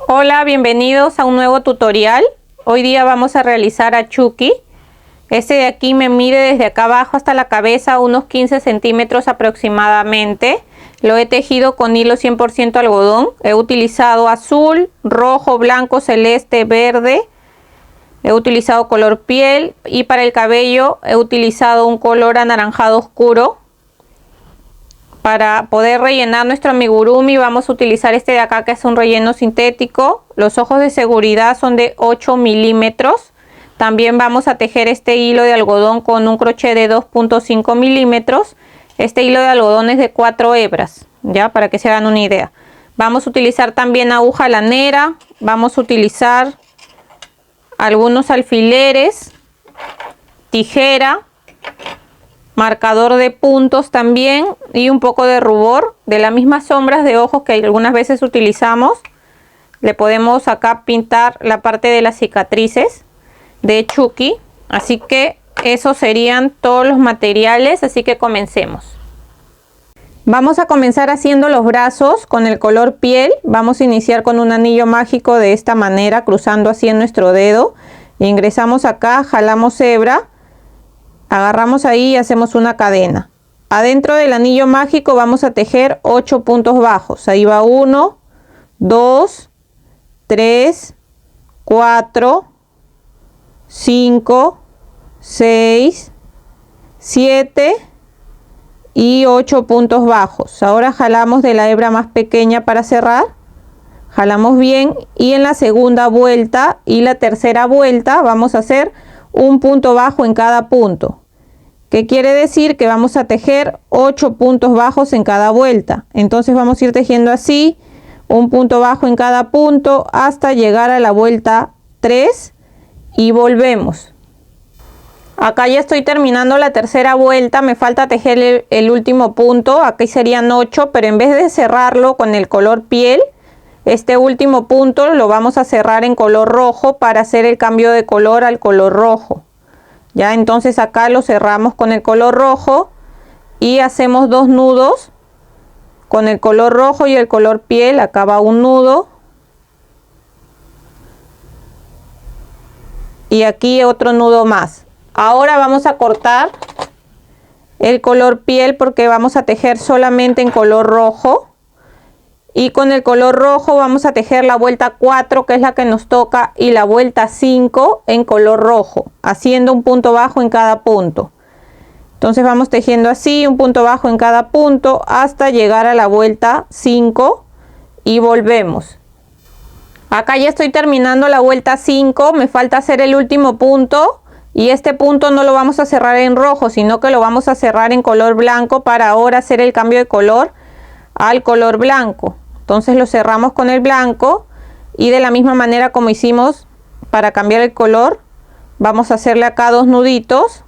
Hola, bienvenidos a un nuevo tutorial. Hoy día vamos a realizar a Chucky. Este de aquí me mide desde acá abajo hasta la cabeza unos 15 centímetros aproximadamente. Lo he tejido con hilo 100% algodón. He utilizado azul, rojo, blanco, celeste, verde. He utilizado color piel y para el cabello he utilizado un color anaranjado oscuro. Para poder rellenar nuestro amigurumi vamos a utilizar este de acá, que es un relleno sintético. Los ojos de seguridad son de 8 milímetros. También vamos a tejer este hilo de algodón con un crochet de 2.5 milímetros. Este hilo de algodón es de 4 hebras, ya para que se hagan una idea. Vamos a utilizar también aguja lanera. Vamos a utilizar algunos alfileres, tijera, marcador de puntos también y un poco de rubor de las mismas sombras de ojos que algunas veces utilizamos. Le podemos acá pintar la parte de las cicatrices de Chucky. Así que esos serían todos los materiales, así que comencemos. Vamos a comenzar haciendo los brazos con el color piel. Vamos a iniciar con un anillo mágico de esta manera, cruzando así en nuestro dedo. Ingresamos acá, jalamos hebra. Agarramos ahí y hacemos una cadena. Adentro del anillo mágico vamos a tejer 8 puntos bajos. Ahí va 1, 2, 3, 4, 5, 6, 7 y 8 puntos bajos. Ahora jalamos de la hebra más pequeña para cerrar. Jalamos bien y en la segunda vuelta y la tercera vuelta vamos a hacer un punto bajo en cada punto. ¿Qué quiere decir? Que vamos a tejer 8 puntos bajos en cada vuelta. Entonces vamos a ir tejiendo así, un punto bajo en cada punto hasta llegar a la vuelta 3 y volvemos. Acá ya estoy terminando la tercera vuelta, me falta tejer el último punto. Aquí serían 8, pero en vez de cerrarlo con el color piel, este último punto lo vamos a cerrar en color rojo para hacer el cambio de color al color rojo. Ya, entonces acá lo cerramos con el color rojo y hacemos 2 nudos con el color rojo y el color piel. Acá va un nudo y aquí otro nudo más. Ahora vamos a cortar el color piel porque vamos a tejer solamente en color rojo. Y con el color rojo vamos a tejer la vuelta 4, que es la que nos toca, y la vuelta 5 en color rojo, haciendo un punto bajo en cada punto. Entonces vamos tejiendo así, un punto bajo en cada punto, hasta llegar a la vuelta 5 y volvemos. Acá ya estoy terminando la vuelta 5, me falta hacer el último punto, y este punto no lo vamos a cerrar en rojo, sino que lo vamos a cerrar en color blanco para ahora hacer el cambio de color al color blanco. Entonces lo cerramos con el blanco y de la misma manera como hicimos para cambiar el color, vamos a hacerle acá 2 nuditos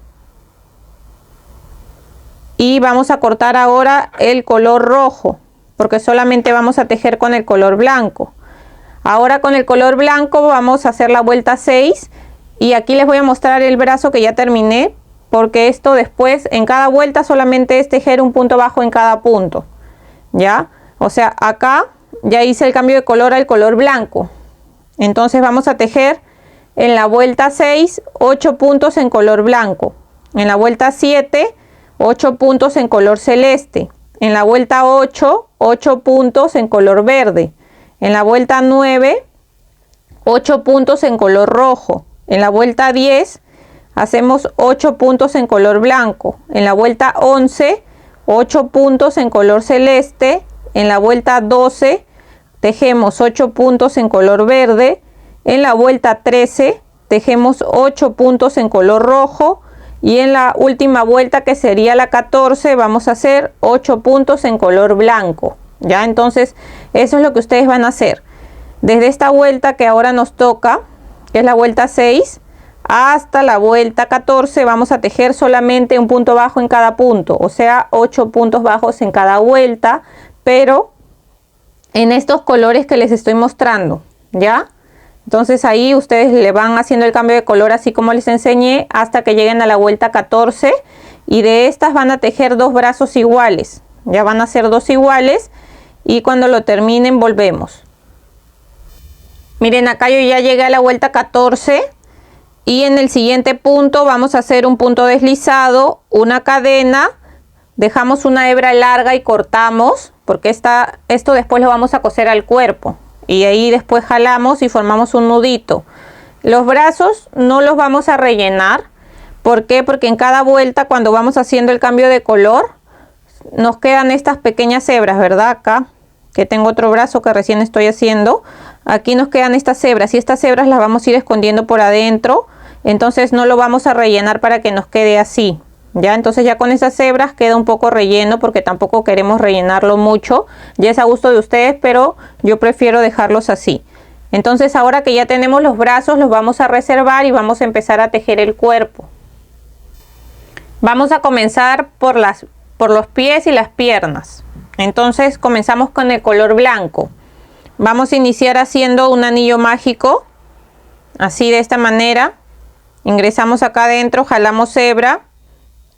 y vamos a cortar ahora el color rojo porque solamente vamos a tejer con el color blanco. Ahora con el color blanco vamos a hacer la vuelta 6 y aquí les voy a mostrar el brazo que ya terminé, porque esto después en cada vuelta solamente es tejer un punto bajo en cada punto. ¿Ya? O sea, acá ya hice el cambio de color al color blanco. Entonces vamos a tejer en la vuelta 6 8 puntos en color blanco. En la vuelta 7 8 puntos en color celeste. En la vuelta 8 8 puntos en color verde. En la vuelta 9 8 puntos en color rojo. En la vuelta 10 hacemos 8 puntos en color blanco. En la vuelta 11 8 puntos en color celeste. En la vuelta 12 tejemos 8 puntos en color verde. En la vuelta 13 tejemos 8 puntos en color rojo. Y en la última vuelta, que sería la 14, vamos a hacer 8 puntos en color blanco. Ya, entonces eso es lo que ustedes van a hacer. Desde esta vuelta que ahora nos toca, que es la vuelta 6, hasta la vuelta 14 vamos a tejer solamente un punto bajo en cada punto, o sea 8 puntos bajos en cada vuelta, pero en estos colores que les estoy mostrando, ¿ya? Entonces ahí ustedes le van haciendo el cambio de color así como les enseñé hasta que lleguen a la vuelta 14 y de estas van a tejer 2 brazos iguales, ya van a ser 2 iguales y cuando lo terminen volvemos. Miren, acá yo ya llegué a la vuelta 14 y en el siguiente punto vamos a hacer un punto deslizado, una cadena, dejamos una hebra larga y cortamos, porque esto después lo vamos a coser al cuerpo, y ahí después jalamos y formamos un nudito. Los brazos no los vamos a rellenar. ¿Por qué? Porque en cada vuelta, cuando vamos haciendo el cambio de color, nos quedan estas pequeñas hebras, ¿verdad? Acá, que tengo otro brazo que recién estoy haciendo. Aquí nos quedan estas hebras y estas hebras las vamos a ir escondiendo por adentro. Entonces no lo vamos a rellenar para que nos quede así. Ya, entonces ya con esas hebras queda un poco relleno, porque tampoco queremos rellenarlo mucho. Ya es a gusto de ustedes, pero yo prefiero dejarlos así. Entonces ahora que ya tenemos los brazos, los vamos a reservar y vamos a empezar a tejer el cuerpo. Vamos a comenzar por los pies y las piernas. Entonces comenzamos con el color blanco. Vamos a iniciar haciendo un anillo mágico, así de esta manera. Ingresamos acá adentro, jalamos hebra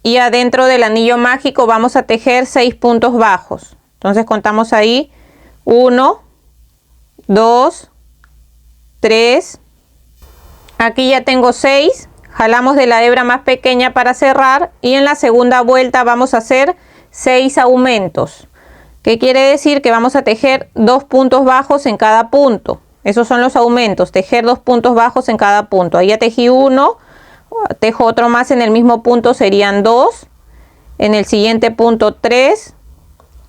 y adentro del anillo mágico vamos a tejer 6 puntos bajos. Entonces contamos ahí 1, 2, 3, aquí ya tengo 6, jalamos de la hebra más pequeña para cerrar y en la segunda vuelta vamos a hacer 6 aumentos. ¿Qué quiere decir? Que vamos a tejer 2 puntos bajos en cada punto. Esos son los aumentos, tejer 2 puntos bajos en cada punto. Ahí ya tejí 1, tejo otro más en el mismo punto, serían 2, en el siguiente punto 3,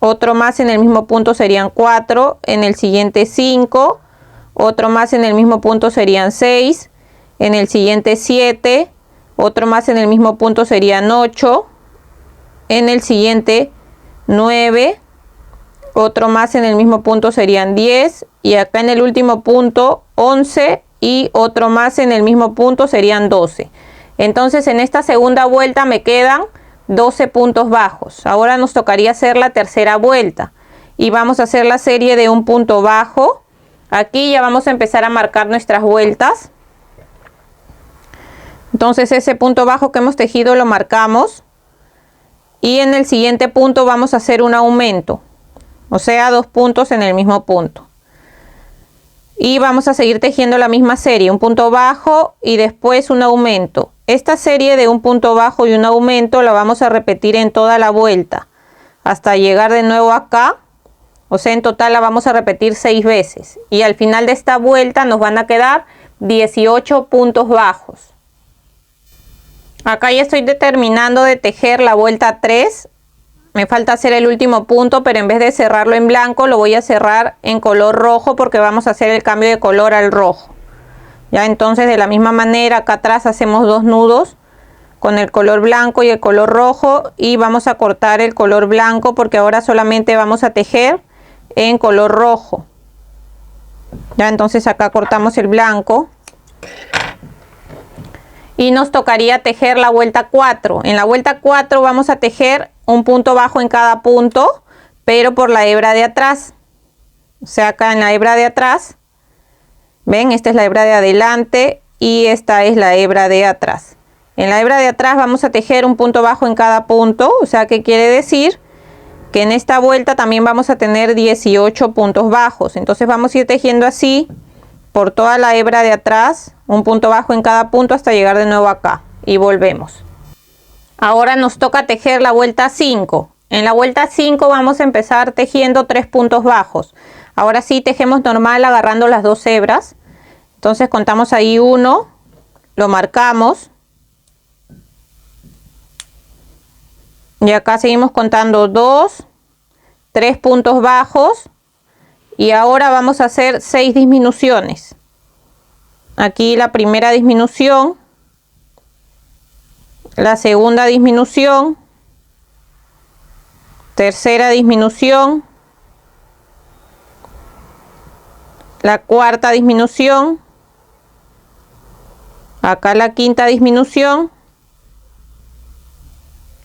otro más en el mismo punto serían 4, en el siguiente 5, otro más en el mismo punto serían 6, en el siguiente 7, otro más en el mismo punto serían 8, en el siguiente 9, otro más en el mismo punto serían 10 y acá en el último punto 11 y otro más en el mismo punto serían 12. Entonces en esta segunda vuelta me quedan 12 puntos bajos. Ahora nos tocaría hacer la tercera vuelta y vamos a hacer la serie de un punto bajo. Aquí ya vamos a empezar a marcar nuestras vueltas. Entonces ese punto bajo que hemos tejido lo marcamos. Y en el siguiente punto vamos a hacer un aumento. O sea, 2 puntos en el mismo punto. Y vamos a seguir tejiendo la misma serie. Un punto bajo y después un aumento. Esta serie de un punto bajo y un aumento la vamos a repetir en toda la vuelta. Hasta llegar de nuevo acá. O sea, en total la vamos a repetir 6 veces. Y al final de esta vuelta nos van a quedar 18 puntos bajos. Acá ya estoy terminando de tejer la vuelta 3. Me falta hacer el último punto, pero en vez de cerrarlo en blanco, lo voy a cerrar en color rojo porque vamos a hacer el cambio de color al rojo. Ya, entonces de la misma manera acá atrás hacemos 2 nudos con el color blanco y el color rojo y vamos a cortar el color blanco porque ahora solamente vamos a tejer en color rojo. Ya, entonces acá cortamos el blanco y nos tocaría tejer la vuelta 4. En la vuelta 4 vamos a tejer un punto bajo en cada punto, pero por la hebra de atrás. O sea, acá en la hebra de atrás, ven, esta es la hebra de adelante y esta es la hebra de atrás. En la hebra de atrás vamos a tejer un punto bajo en cada punto, o sea, ¿qué quiere decir? Que en esta vuelta también vamos a tener 18 puntos bajos. Entonces vamos a ir tejiendo así por toda la hebra de atrás, un punto bajo en cada punto hasta llegar de nuevo acá y volvemos. Ahora nos toca tejer la vuelta 5. En la vuelta 5 vamos a empezar tejiendo 3 puntos bajos. Ahora sí tejemos normal agarrando las 2 hebras. Entonces contamos ahí 1, lo marcamos. Y acá seguimos contando 2, 3 puntos bajos. Y ahora vamos a hacer 6 disminuciones. Aquí la primera disminución. La segunda disminución. Tercera disminución. La cuarta disminución. Acá la quinta disminución.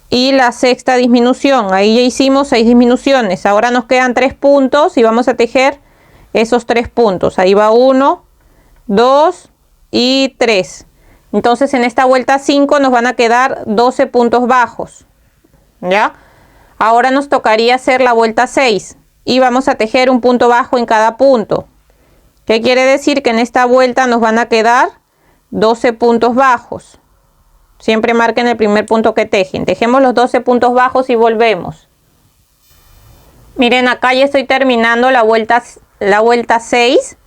Y la sexta disminución. Ahí ya hicimos 6 disminuciones. Ahora nos quedan 3 puntos y vamos a tejer esos 3 puntos. Ahí va 1, 2 y 3. Entonces en esta vuelta 5 nos van a quedar 12 puntos bajos. ¿Ya? Ahora nos tocaría hacer la vuelta 6 y vamos a tejer un punto bajo en cada punto. ¿Qué quiere decir? Que en esta vuelta nos van a quedar 12 puntos bajos. Siempre marquen el primer punto que tejen. Tejemos los 12 puntos bajos y volvemos. Miren, acá ya estoy terminando la vuelta 6.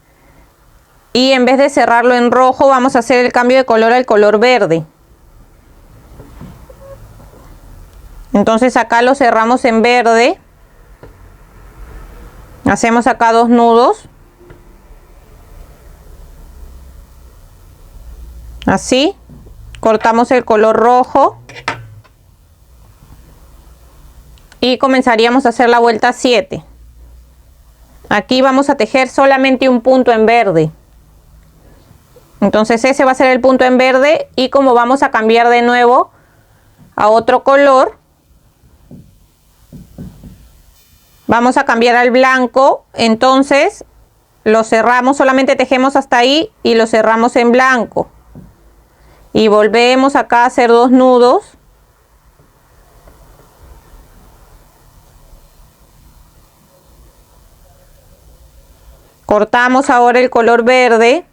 Y en vez de cerrarlo en rojo, vamos a hacer el cambio de color al color verde. Entonces acá lo cerramos en verde. Hacemos acá 2 nudos. Así. Cortamos el color rojo. Y comenzaríamos a hacer la vuelta 7. Aquí vamos a tejer solamente un punto en verde. Entonces ese va a ser el punto en verde, y como vamos a cambiar de nuevo a otro color, vamos a cambiar al blanco, entonces lo cerramos, solamente tejemos hasta ahí y lo cerramos en blanco. Y volvemos acá a hacer 2 nudos. Cortamos ahora el color verde.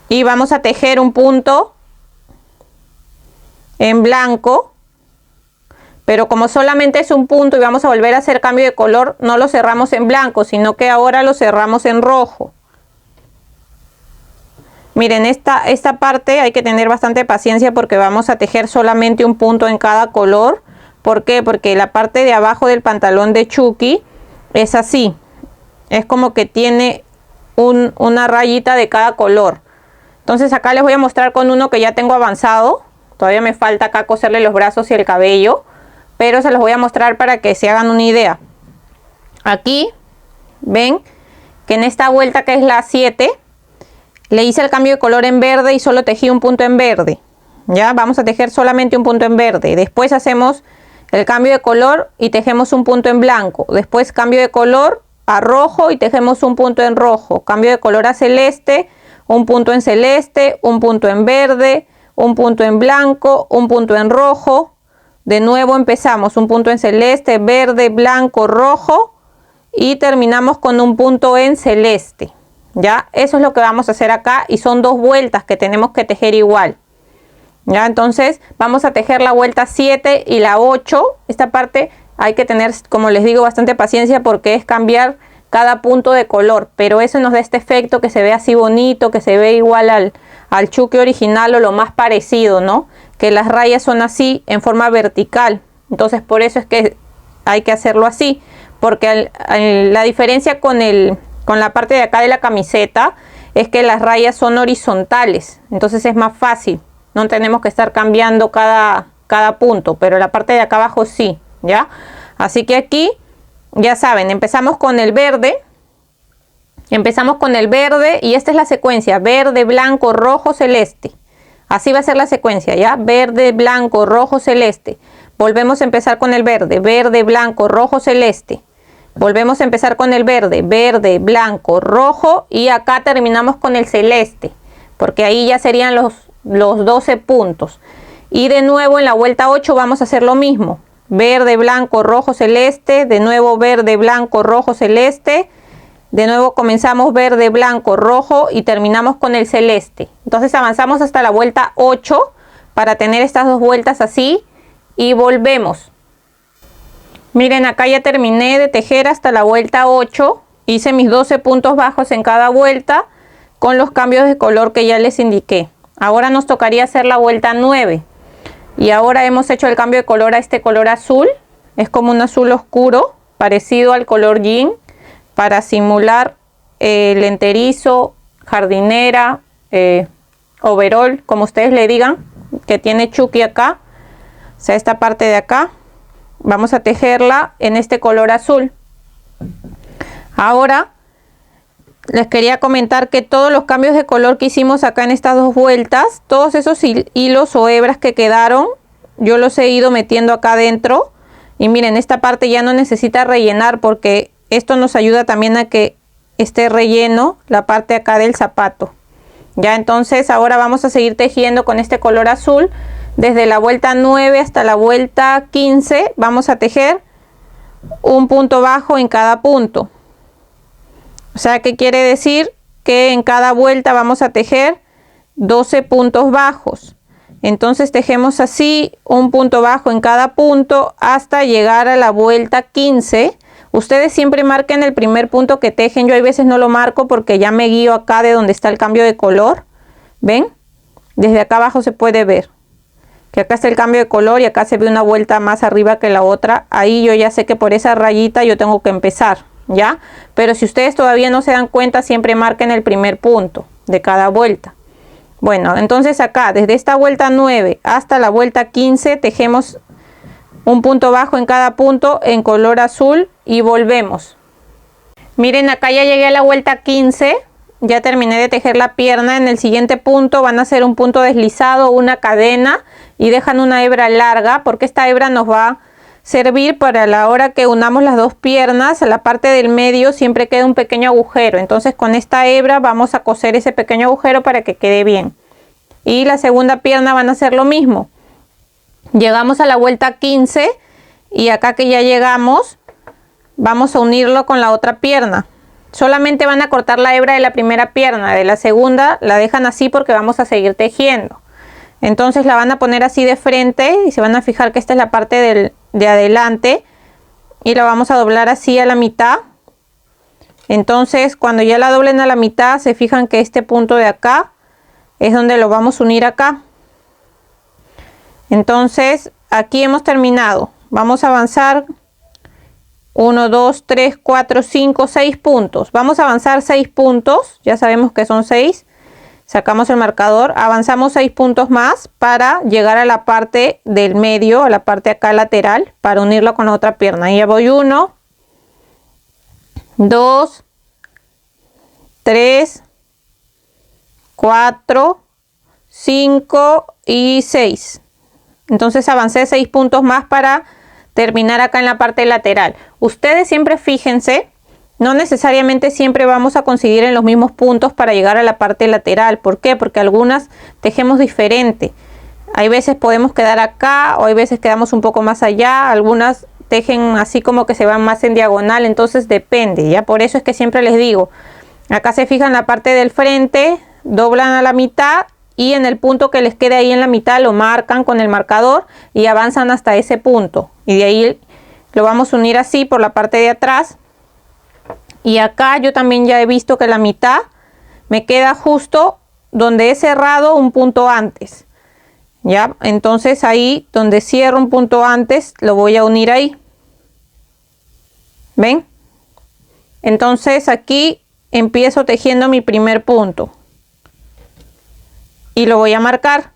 Y vamos a tejer un punto en blanco, pero como solamente es un punto y vamos a volver a hacer cambio de color, no lo cerramos en blanco, sino que ahora lo cerramos en rojo. Miren, esta parte hay que tener bastante paciencia porque vamos a tejer solamente un punto en cada color. ¿Por qué? Porque la parte de abajo del pantalón de Chucky es así, es como que tiene una rayita de cada color. Entonces acá les voy a mostrar con uno que ya tengo avanzado. Todavía me falta acá coserle los brazos y el cabello, pero se los voy a mostrar para que se hagan una idea. Aquí ven que en esta vuelta, que es la 7, le hice el cambio de color en verde y solo tejí un punto en verde. Ya vamos a tejer solamente un punto en verde. Después hacemos el cambio de color y tejemos un punto en blanco. Después cambio de color a rojo y tejemos un punto en rojo. Cambio de color a celeste, un punto en celeste, un punto en verde, un punto en blanco, un punto en rojo. De nuevo empezamos un punto en celeste, verde, blanco, rojo, y terminamos con un punto en celeste. Ya, eso es lo que vamos a hacer acá, y son 2 vueltas que tenemos que tejer igual. Ya, entonces vamos a tejer la vuelta 7 y la 8. Esta parte hay que tener, como les digo, bastante paciencia porque es cambiar cada punto de color, pero eso nos da este efecto que se ve así bonito, que se ve igual al Chucky original o lo más parecido, ¿no? Que las rayas son así en forma vertical. Entonces por eso es que hay que hacerlo así, porque la diferencia con la parte de acá de la camiseta es que las rayas son horizontales, entonces es más fácil, no tenemos que estar cambiando cada punto, pero la parte de acá abajo sí, ¿ya? Así que aquí ya saben, empezamos con el verde. Y esta es la secuencia: verde, blanco, rojo, celeste. Así va a ser la secuencia, ¿ya? Verde, blanco, rojo, celeste. Volvemos a empezar con el verde. Verde, blanco, rojo, celeste. Volvemos a empezar con el verde. Verde, blanco, rojo. Y acá terminamos con el celeste, porque ahí ya serían los 12 puntos. Y de nuevo en la vuelta 8 vamos a hacer lo mismo. Verde, blanco, rojo, celeste. De nuevo verde, blanco, rojo, celeste. De nuevo comenzamos verde, blanco, rojo y terminamos con el celeste. Entonces avanzamos hasta la vuelta 8 para tener estas 2 vueltas así. Y volvemos. Miren, acá ya terminé de tejer hasta la vuelta 8. Hice mis 12 puntos bajos en cada vuelta con los cambios de color que ya les indiqué. Ahora nos tocaría hacer la vuelta 9. Y ahora hemos hecho el cambio de color a este color azul. Es como un azul oscuro, parecido al color jean, para simular enterizo, jardinera, overall, como ustedes le digan, que tiene Chucky acá. O sea, esta parte de acá. Vamos a tejerla en este color azul. Ahora les quería comentar que todos los cambios de color que hicimos acá en estas 2 vueltas, todos esos hilos o hebras que quedaron, yo los he ido metiendo acá adentro. Y miren, esta parte ya no necesita rellenar porque esto nos ayuda también a que esté relleno la parte acá del zapato. Ya, entonces ahora vamos a seguir tejiendo con este color azul. Desde la vuelta 9 hasta la vuelta 15 vamos a tejer un punto bajo en cada punto. O sea, ¿qué quiere decir? Que en cada vuelta vamos a tejer 12 puntos bajos. Entonces tejemos así un punto bajo en cada punto hasta llegar a la vuelta 15. Ustedes siempre marquen el primer punto que tejen. Yo a veces no lo marco porque ya me guío acá de donde está el cambio de color. ¿Ven? Desde acá abajo se puede ver que acá está el cambio de color y acá se ve una vuelta más arriba que la otra. Ahí yo ya sé que por esa rayita yo tengo que empezar, ¿ya? Pero si ustedes todavía no se dan cuenta, siempre marquen el primer punto de cada vuelta. Bueno, entonces acá desde esta vuelta 9 hasta la vuelta 15 tejemos un punto bajo en cada punto en color azul y volvemos. Miren, acá ya llegué a la vuelta 15. Ya terminé de tejer la pierna. En el siguiente punto van a hacer un punto deslizado, una cadena y dejan una hebra larga porque esta hebra nos va a servir para la hora que unamos las dos piernas. A la parte del medio siempre queda un pequeño agujero. Entonces con esta hebra vamos a coser ese pequeño agujero para que quede bien. Y la segunda pierna van a hacer lo mismo. Llegamos a la vuelta 15 y acá que ya llegamos vamos a unirlo con la otra pierna. Solamente van a cortar la hebra de la primera pierna, de la segunda la dejan así porque vamos a seguir tejiendo. Entonces la van a poner así de frente y se van a fijar que esta es la parte de adelante y la vamos a doblar así a la mitad. Entonces cuando ya la doblen a la mitad se fijan que este punto de acá es donde lo vamos a unir acá. Entonces aquí hemos terminado. Vamos a avanzar 1, 2, 3, 4, 5, 6 puntos. Vamos a avanzar 6 puntos. Ya sabemos que son 6. Sacamos el marcador. Avanzamos 6 puntos más para llegar a la parte del medio, a la parte acá lateral, para unirlo con la otra pierna. Y ya voy 1, 2, 3, 4, 5 y 6. Entonces avancé 6 puntos más para terminar acá en la parte lateral. Ustedes siempre fíjense, no necesariamente siempre vamos a coincidir en los mismos puntos para llegar a la parte lateral. ¿Por qué? Porque algunas tejemos diferente. Hay veces podemos quedar acá o hay veces quedamos un poco más allá. Algunas tejen así como que se van más en diagonal, entonces depende, ¿ya? Por eso es que siempre les digo, acá se fijan la parte del frente, doblan a la mitad y en el punto que les quede ahí en la mitad lo marcan con el marcador y avanzan hasta ese punto. Y de ahí lo vamos a unir así por la parte de atrás. Y acá yo también ya he visto que la mitad me queda justo donde he cerrado un punto antes. ¿Ya? Entonces ahí donde cierro un punto antes lo voy a unir ahí. ¿Ven? Entonces aquí empiezo tejiendo mi primer punto. Y lo voy a marcar.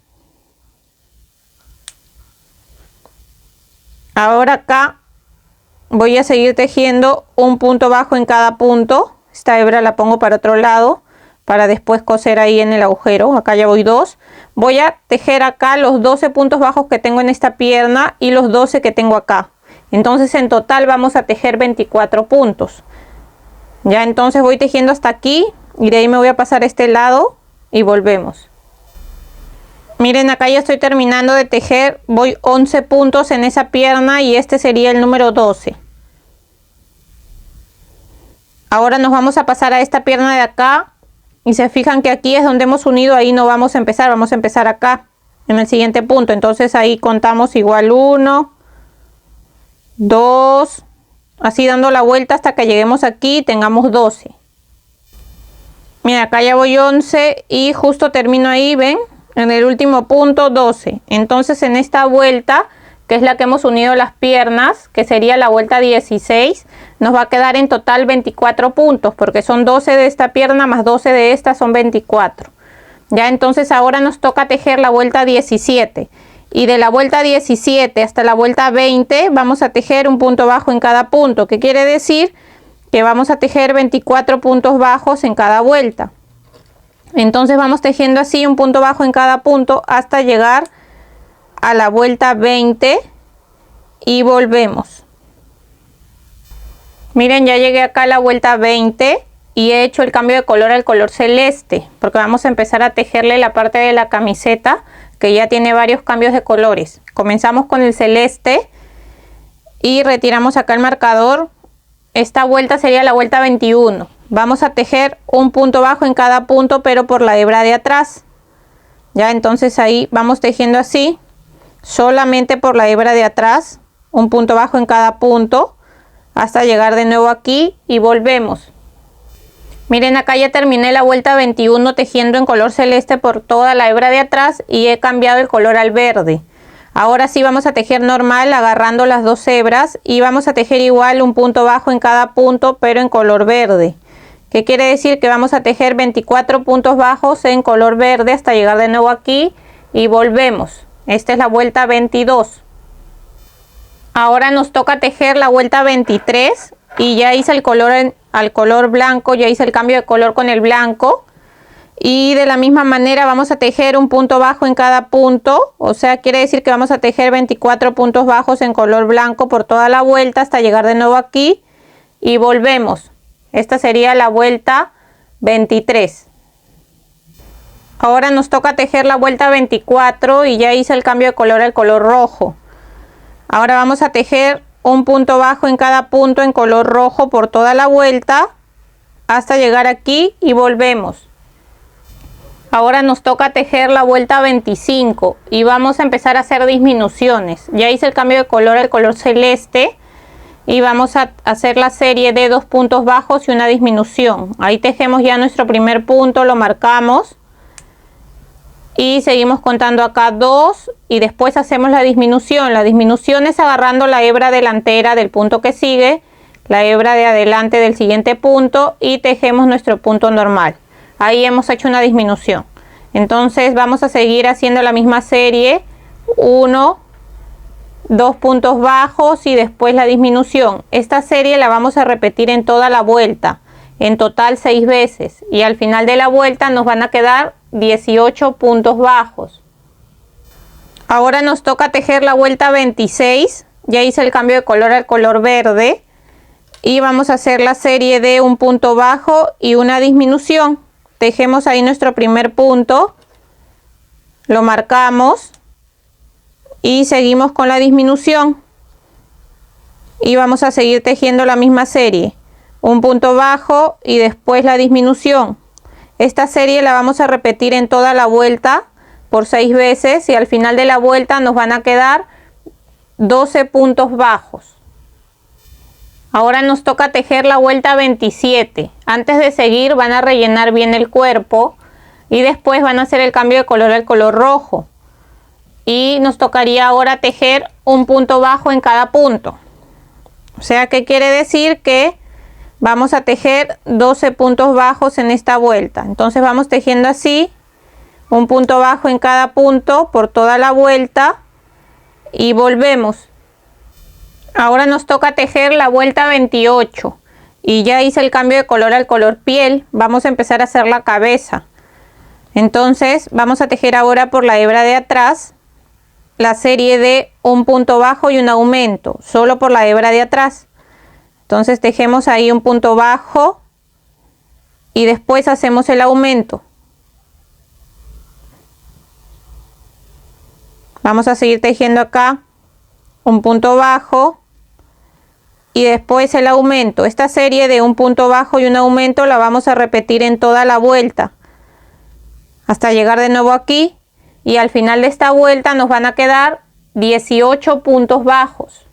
Ahora acá voy a seguir tejiendo un punto bajo en cada punto. Esta hebra la pongo para otro lado para después coser ahí en el agujero. Acá ya voy 2. Voy a tejer acá los 12 puntos bajos que tengo en esta pierna y los 12 que tengo acá. Entonces en total vamos a tejer 24 puntos. Ya, entonces voy tejiendo hasta aquí y de ahí me voy a pasar a este lado y volvemos. Miren, acá ya estoy terminando de tejer. Voy 11 puntos en esa pierna y este sería el número 12. Ahora nos vamos a pasar a esta pierna de acá y se fijan que aquí es donde hemos unido. Ahí no vamos a empezar, vamos a empezar acá en el siguiente punto. Entonces ahí contamos igual 1, 2, así dando la vuelta hasta que lleguemos aquí y tengamos 12. Mira, acá ya voy 11 y justo termino ahí, ¿ven? En el último punto 12. Entonces en esta vuelta, que es la que hemos unido las piernas, que sería la vuelta 16, nos va a quedar en total 24 puntos, porque son 12 de esta pierna más 12 de esta, son 24. Ya, entonces ahora nos toca tejer la vuelta 17. Y de la vuelta 17 hasta la vuelta 20 vamos a tejer un punto bajo en cada punto. ¿Qué quiere decir? Que vamos a tejer 24 puntos bajos en cada vuelta. Entonces vamos tejiendo así un punto bajo en cada punto hasta llegar a la vuelta 20 y volvemos. Miren, ya llegué acá a la vuelta 20 y he hecho el cambio de color al color celeste, porque vamos a empezar a tejerle la parte de la camiseta que ya tiene varios cambios de colores. Comenzamos con el celeste y retiramos acá el marcador. Esta vuelta sería la vuelta 21. Vamos a tejer un punto bajo en cada punto, pero por la hebra de atrás. Ya, entonces ahí vamos tejiendo así, solamente por la hebra de atrás, un punto bajo en cada punto, hasta llegar de nuevo aquí y volvemos. Miren, acá ya terminé la vuelta 21 tejiendo en color celeste por toda la hebra de atrás y he cambiado el color al verde. Ahora sí vamos a tejer normal agarrando las dos hebras y vamos a tejer igual un punto bajo en cada punto, pero en color verde. ¿Qué quiere decir? Que vamos a tejer 24 puntos bajos en color verde hasta llegar de nuevo aquí y volvemos. Esta es la vuelta 22. Ahora nos toca tejer la vuelta 23 y ya hice el color al color blanco, ya hice el cambio de color con el blanco. Y de la misma manera vamos a tejer un punto bajo en cada punto, o sea, quiere decir que vamos a tejer 24 puntos bajos en color blanco por toda la vuelta hasta llegar de nuevo aquí y volvemos. Esta sería la vuelta 23. Ahora nos toca tejer la vuelta 24 y ya hice el cambio de color al color rojo. Ahora vamos a tejer un punto bajo en cada punto en color rojo por toda la vuelta hasta llegar aquí y volvemos. Ahora nos toca tejer la vuelta 25 y vamos a empezar a hacer disminuciones. Ya hice el cambio de color al color celeste y vamos a hacer la serie de 2 puntos bajos y una disminución. Ahí tejemos ya nuestro primer punto, lo marcamos y seguimos contando acá 2 y después hacemos la disminución. La disminución es agarrando la hebra delantera del punto que sigue, la hebra de adelante del siguiente punto y tejemos nuestro punto normal. Ahí hemos hecho una disminución. Entonces vamos a seguir haciendo la misma serie, 1, 2 puntos bajos y después la disminución. Esta serie la vamos a repetir en toda la vuelta, en total 6 veces y al final de la vuelta nos van a quedar 18 puntos bajos. Ahora nos toca tejer la vuelta 26, ya hice el cambio de color al color verde y vamos a hacer la serie de un punto bajo y una disminución. Tejemos ahí nuestro primer punto, lo marcamos y seguimos con la disminución y vamos a seguir tejiendo la misma serie, un punto bajo y después la disminución. Esta serie la vamos a repetir en toda la vuelta por 6 veces y al final de la vuelta nos van a quedar 12 puntos bajos. Ahora nos toca tejer la vuelta 27. Antes de seguir van a rellenar bien el cuerpo y después van a hacer el cambio de color al color rojo. Y nos tocaría ahora tejer un punto bajo en cada punto. O sea, ¿qué quiere decir? Que vamos a tejer 12 puntos bajos en esta vuelta. Entonces vamos tejiendo así, un punto bajo en cada punto por toda la vuelta y volvemos. Ahora nos toca tejer la vuelta 28 y ya hice el cambio de color al color piel. Vamos a empezar a hacer la cabeza. Entonces vamos a tejer ahora por la hebra de atrás la serie de un punto bajo y un aumento, solo por la hebra de atrás. Entonces tejemos ahí un punto bajo y después hacemos el aumento. Vamos a seguir tejiendo acá un punto bajo y después el aumento. Esta serie de un punto bajo y un aumento la vamos a repetir en toda la vuelta hasta llegar de nuevo aquí y al final de esta vuelta nos van a quedar 18 puntos bajos.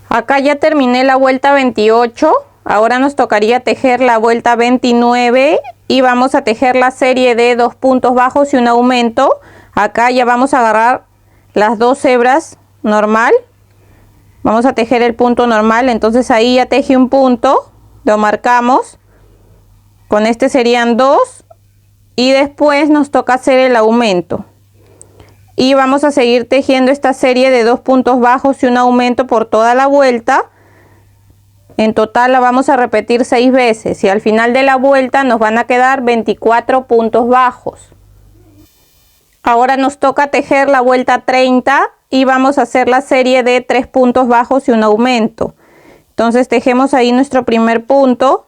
Acá ya terminé la vuelta 28. Ahora nos tocaría tejer la vuelta 29 y vamos a tejer la serie de 2 puntos bajos y un aumento. Acá ya vamos a agarrar las dos hebras normal. Vamos a tejer el punto normal, entonces ahí ya tejí un punto, lo marcamos. Con este serían 2 y después nos toca hacer el aumento. Y vamos a seguir tejiendo esta serie de 2 puntos bajos y un aumento por toda la vuelta. En total la vamos a repetir 6 veces y al final de la vuelta nos van a quedar 24 puntos bajos. Ahora nos toca tejer la vuelta 30 y vamos a hacer la serie de 3 puntos bajos y un aumento. Entonces tejemos ahí nuestro primer punto,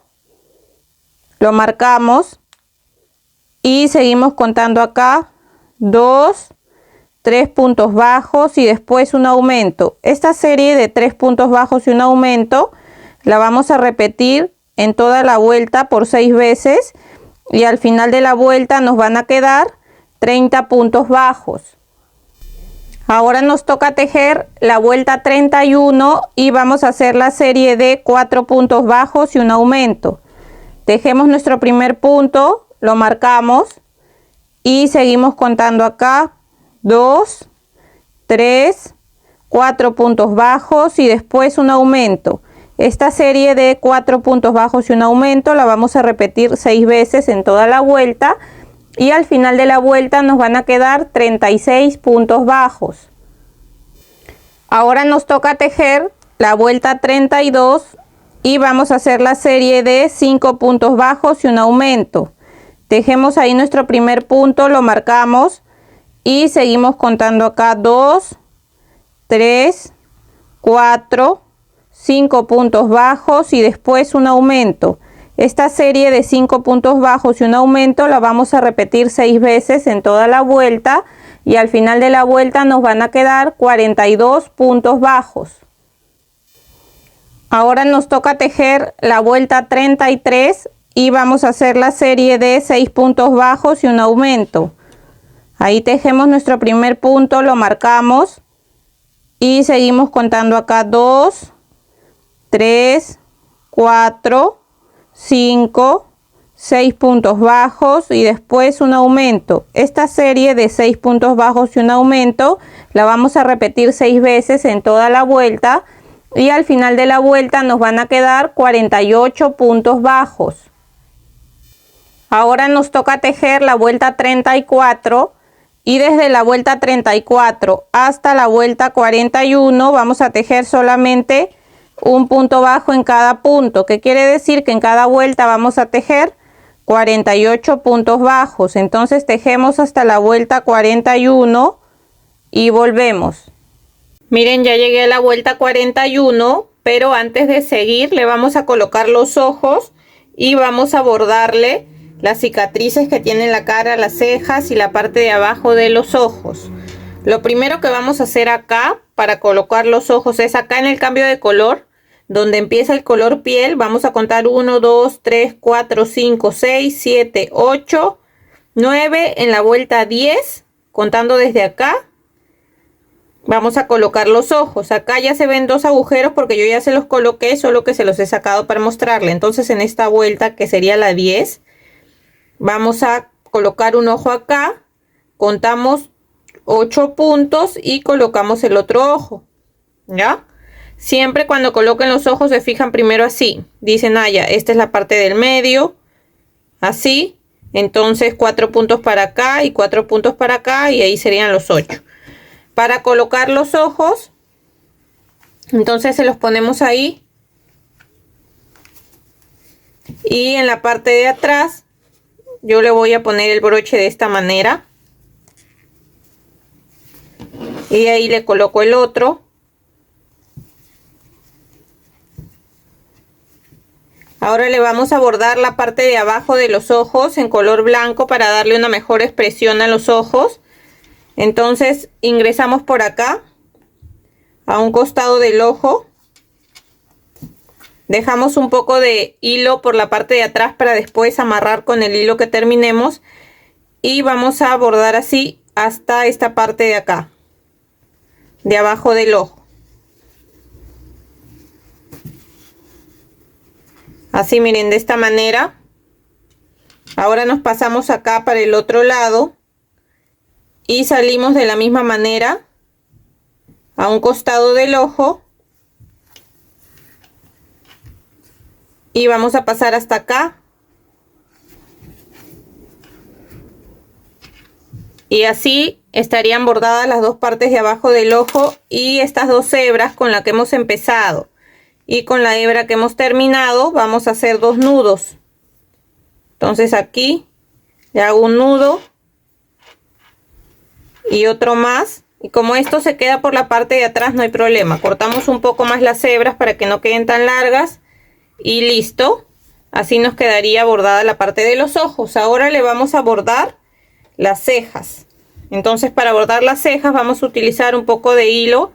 lo marcamos y seguimos contando acá 2, 3 puntos bajos y después un aumento. Esta serie de 3 puntos bajos y un aumento la vamos a repetir en toda la vuelta por 6 veces y al final de la vuelta nos van a quedar 30 puntos bajos. Ahora nos toca tejer la vuelta 31 y vamos a hacer la serie de 4 puntos bajos y un aumento. Tejemos nuestro primer punto, lo marcamos y seguimos contando acá 2, 3, 4 puntos bajos y después un aumento. Esta serie de 4 puntos bajos y un aumento la vamos a repetir 6 veces en toda la vuelta y al final de la vuelta nos van a quedar 36 puntos bajos. Ahora nos toca tejer la vuelta 32 y vamos a hacer la serie de 5 puntos bajos y un aumento. Tejemos ahí nuestro primer punto, lo marcamos y seguimos contando acá 2, 3, 4, 5 puntos bajos y después un aumento. Esta serie de 5 puntos bajos y un aumento la vamos a repetir 6 veces en toda la vuelta y al final de la vuelta nos van a quedar 42 puntos bajos. Ahora nos toca tejer la vuelta 33 y vamos a hacer la serie de 6 puntos bajos y un aumento. Ahí tejemos nuestro primer punto, lo marcamos y seguimos contando acá 2, 3, 4, 5, 6 puntos bajos y después un aumento. Esta serie de 6 puntos bajos y un aumento la vamos a repetir 6 veces en toda la vuelta y al final de la vuelta nos van a quedar 48 puntos bajos. Ahora nos toca tejer la vuelta 34 y desde la vuelta 34 hasta la vuelta 41 vamos a tejer solamente un punto bajo en cada punto, que quiere decir que en cada vuelta vamos a tejer 48 puntos bajos. Entonces tejemos hasta la vuelta 41 y volvemos. Miren, ya llegué a la vuelta 41, pero antes de seguir le vamos a colocar los ojos y vamos a bordarle las cicatrices que tiene la cara, las cejas y la parte de abajo de los ojos. Lo primero que vamos a hacer acá para colocar los ojos es acá en el cambio de color, donde empieza el color piel. Vamos a contar 1, 2, 3, 4, 5, 6, 7, 8, 9, en la vuelta 10, contando desde acá. Vamos a colocar los ojos. Acá ya se ven 2 agujeros porque yo ya se los coloqué, solo que se los he sacado para mostrarle. Entonces en esta vuelta, que sería la 10, vamos a colocar un ojo acá, contamos 8 puntos y colocamos el otro ojo, ¿ya? Siempre cuando coloquen los ojos se fijan primero así. Dicen, ah, ya, esta es la parte del medio. Así. Entonces 4 puntos para acá y 4 puntos para acá y ahí serían los 8. Para colocar los ojos, entonces se los ponemos ahí. Y en la parte de atrás yo le voy a poner el broche de esta manera. Y ahí le coloco el otro. Ahora le vamos a bordar la parte de abajo de los ojos en color blanco para darle una mejor expresión a los ojos. Entonces ingresamos por acá, a un costado del ojo. Dejamos un poco de hilo por la parte de atrás para después amarrar con el hilo que terminemos. Y vamos a bordar así hasta esta parte de acá, de abajo del ojo. Así, miren, de esta manera. Ahora nos pasamos acá para el otro lado y salimos de la misma manera a un costado del ojo y vamos a pasar hasta acá y así estarían bordadas las dos partes de abajo del ojo y estas dos hebras con las que hemos empezado. Y con la hebra que hemos terminado vamos a hacer 2 nudos. Entonces aquí le hago un nudo y otro más. Y como esto se queda por la parte de atrás no hay problema. Cortamos un poco más las hebras para que no queden tan largas. Y listo. Así nos quedaría bordada la parte de los ojos. Ahora le vamos a bordar las cejas. Entonces, para bordar las cejas vamos a utilizar un poco de hilo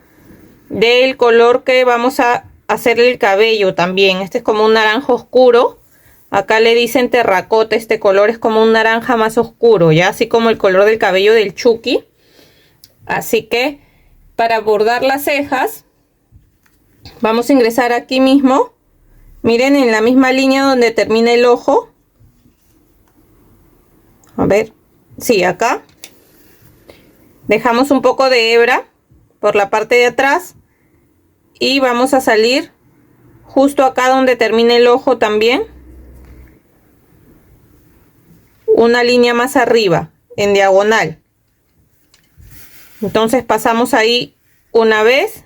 del color que vamos a hacerle el cabello también. Este es como un naranja oscuro. Acá le dicen terracota, este color es como un naranja más oscuro, ya así como el color del cabello del Chucky. Así que para bordar las cejas vamos a ingresar aquí mismo, miren, en la misma línea donde termina el ojo. A ver, sí, acá dejamos un poco de hebra por la parte de atrás y vamos a salir justo acá donde termina el ojo también, una línea más arriba en diagonal. Entonces pasamos ahí una vez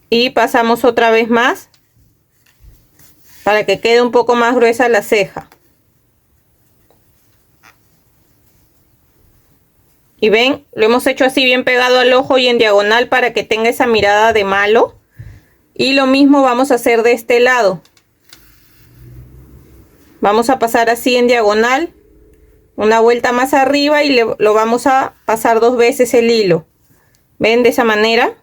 y pasamos otra vez más para que quede un poco más gruesa la ceja. Y ven, lo hemos hecho así bien pegado al ojo y en diagonal para que tenga esa mirada de malo. Y lo mismo vamos a hacer de este lado. Vamos a pasar así en diagonal, una vuelta más arriba y lo vamos a pasar 2 veces el hilo. ¿Ven? De esa manera.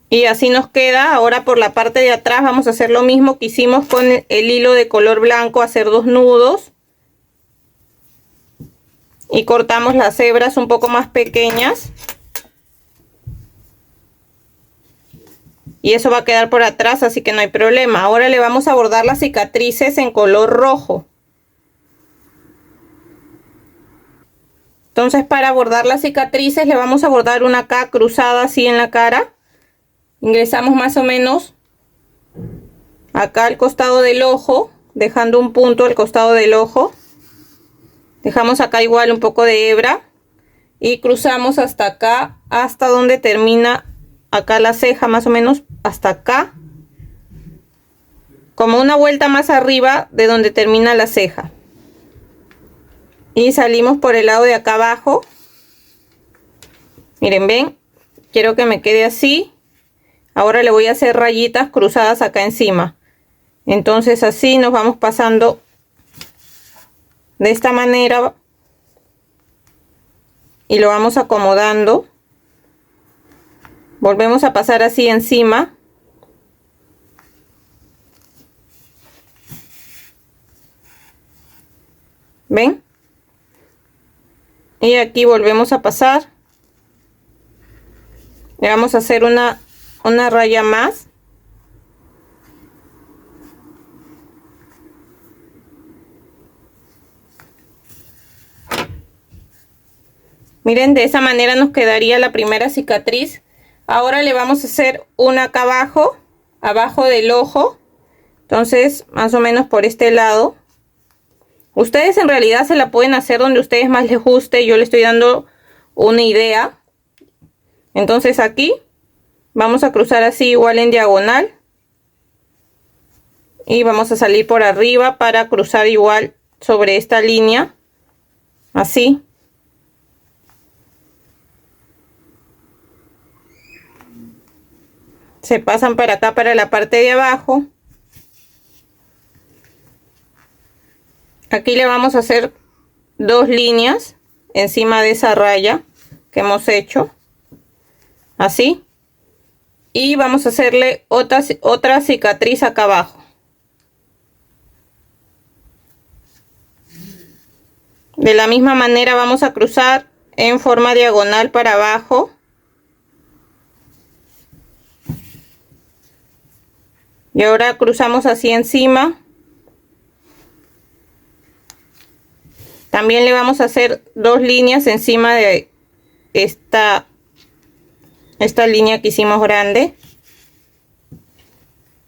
Y así nos queda. Ahora por la parte de atrás vamos a hacer lo mismo que hicimos con el hilo de color blanco, hacer 2 nudos. Y cortamos las hebras un poco más pequeñas. Y eso va a quedar por atrás, así que no hay problema. Ahora le vamos a bordar las cicatrices en color rojo. Entonces, para bordar las cicatrices le vamos a bordar una acá cruzada así en la cara. Ingresamos más o menos acá al costado del ojo, dejando un punto al costado del ojo. Dejamos acá igual un poco de hebra y cruzamos hasta acá, hasta donde termina acá la ceja, más o menos hasta acá, como una vuelta más arriba de donde termina la ceja. Y salimos por el lado de acá abajo. Miren, ven, quiero que me quede así. Ahora le voy a hacer rayitas cruzadas acá encima. Entonces así nos vamos pasando de esta manera y lo vamos acomodando. Volvemos a pasar así encima. ¿Ven? Y aquí volvemos a pasar. Le vamos a hacer una raya más. Miren, de esa manera nos quedaría la primera cicatriz. Ahora le vamos a hacer una acá abajo, abajo del ojo. Entonces, más o menos por este lado. Ustedes en realidad se la pueden hacer donde a ustedes más les guste. Yo le estoy dando una idea. Entonces aquí vamos a cruzar así igual en diagonal. Y vamos a salir por arriba para cruzar igual sobre esta línea. Así. Se pasan para acá, para la parte de abajo. Aquí le vamos a hacer 2 líneas encima de esa raya que hemos hecho. Así. Y vamos a hacerle otra cicatriz acá abajo. De la misma manera vamos a cruzar en forma diagonal para abajo. Y ahora cruzamos así encima. También le vamos a hacer 2 líneas encima de esta línea que hicimos grande.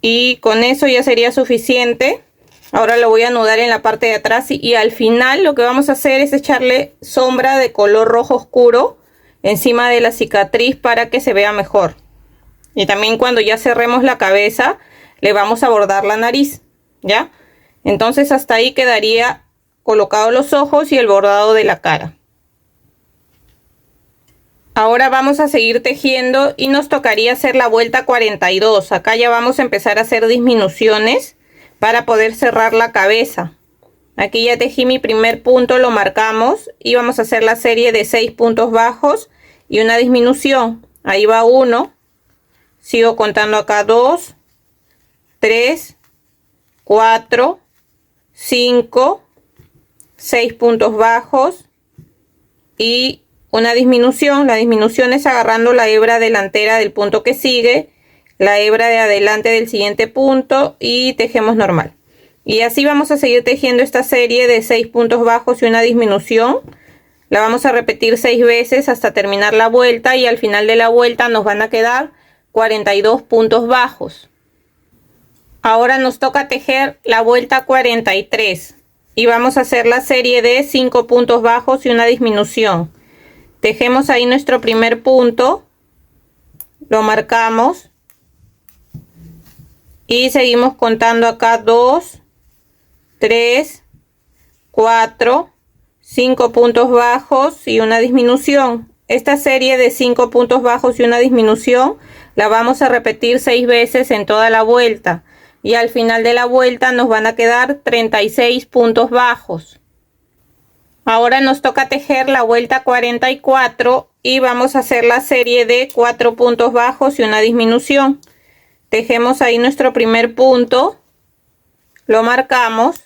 Y con eso ya sería suficiente. Ahora lo voy a anudar en la parte de atrás y al final lo que vamos a hacer es echarle sombra de color rojo oscuro encima de la cicatriz para que se vea mejor. Y también cuando ya cerremos la cabeza le vamos a bordar la nariz, ¿ya? Entonces hasta ahí quedaría colocados los ojos y el bordado de la cara. Ahora vamos a seguir tejiendo y nos tocaría hacer la vuelta 42. Acá ya vamos a empezar a hacer disminuciones para poder cerrar la cabeza. Aquí ya tejí mi primer punto, lo marcamos y vamos a hacer la serie de 6 puntos bajos y una disminución. Ahí va 1, sigo contando acá 2, 3, 4, 5, 6 puntos bajos y una disminución. La disminución es agarrando la hebra delantera del punto que sigue, la hebra de adelante del siguiente punto y tejemos normal. Y así vamos a seguir tejiendo esta serie de 6 puntos bajos y una disminución. La vamos a repetir 6 veces hasta terminar la vuelta y al final de la vuelta nos van a quedar 42 puntos bajos. Ahora nos toca tejer la vuelta 43 y vamos a hacer la serie de 5 puntos bajos y una disminución. Tejemos ahí nuestro primer punto, lo marcamos y seguimos contando acá 2, 3, 4, 5 puntos bajos y una disminución. Esta serie de 5 puntos bajos y una disminución la vamos a repetir 6 veces en toda la vuelta y al final de la vuelta nos van a quedar 36 puntos bajos. Ahora nos toca tejer la vuelta 44 y vamos a hacer la serie de 4 puntos bajos y una disminución. Tejemos ahí nuestro primer punto, lo marcamos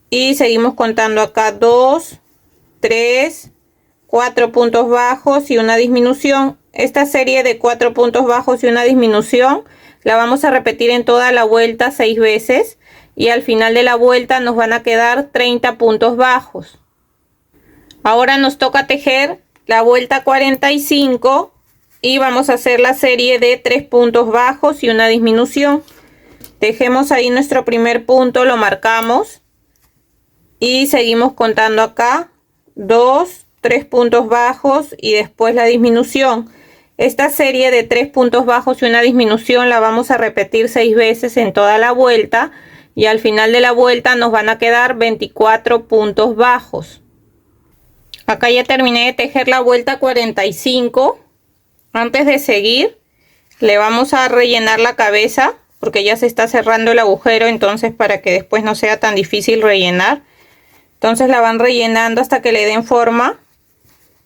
y seguimos contando acá 2, 3, 4 puntos bajos y una disminución. Esta serie de 4 puntos bajos y una disminución la vamos a repetir en toda la vuelta 6 veces y al final de la vuelta nos van a quedar 30 puntos bajos. Ahora nos toca tejer la vuelta 45 y vamos a hacer la serie de 3 puntos bajos y una disminución. Tejemos ahí nuestro primer punto, lo marcamos y seguimos contando acá 2, 3 puntos bajos y después la disminución. Esta serie de 3 puntos bajos y una disminución la vamos a repetir 6 veces en toda la vuelta y al final de la vuelta nos van a quedar 24 puntos bajos. Acá ya terminé de tejer la vuelta 45. Antes de seguir le vamos a rellenar la cabeza porque ya se está cerrando el agujero, entonces para que después no sea tan difícil rellenar. Entonces la van rellenando hasta que le den forma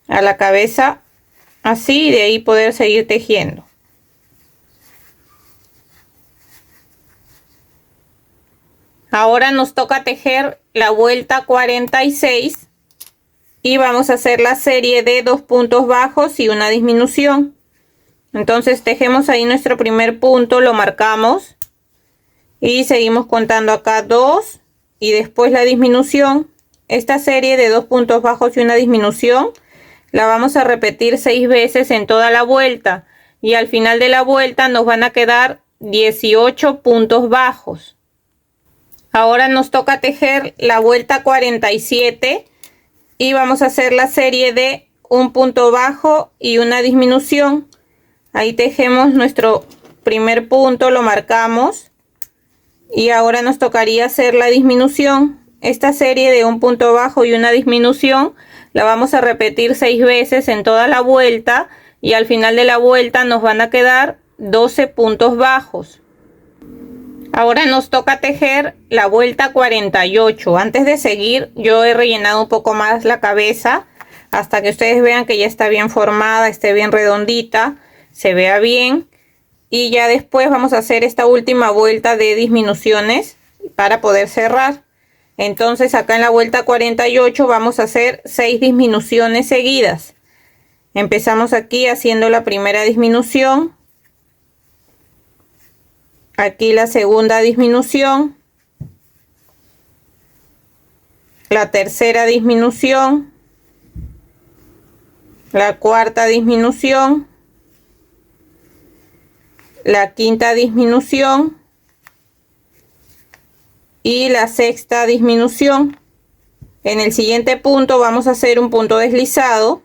a la cabeza, así, y de ahí poder seguir tejiendo. Ahora nos toca tejer la vuelta 46 y vamos a hacer la serie de 2 puntos bajos y una disminución. Entonces tejemos ahí nuestro primer punto, lo marcamos y seguimos contando acá 2 y después la disminución. Esta serie de 2 puntos bajos y una disminución la vamos a repetir 6 veces en toda la vuelta y al final de la vuelta nos van a quedar 18 puntos bajos. Ahora nos toca tejer la vuelta 47 y vamos a hacer la serie de 1 punto bajo y una disminución. Ahí tejemos nuestro primer punto, lo marcamos y ahora nos tocaría hacer la disminución. Esta serie de 1 punto bajo y una disminución la vamos a repetir 6 veces en toda la vuelta y al final de la vuelta nos van a quedar 12 puntos bajos. Ahora nos toca tejer la vuelta 48. Antes de seguir yo he rellenado un poco más la cabeza hasta que ustedes vean que ya está bien formada, esté bien redondita, se vea bien, y ya después vamos a hacer esta última vuelta de disminuciones para poder cerrar. Entonces acá en la vuelta 48 vamos a hacer 6 disminuciones seguidas. Empezamos aquí haciendo la primera disminución, aquí la segunda disminución, la tercera disminución, la cuarta disminución, la quinta disminución y la sexta disminución. En el siguiente punto vamos a hacer un punto deslizado,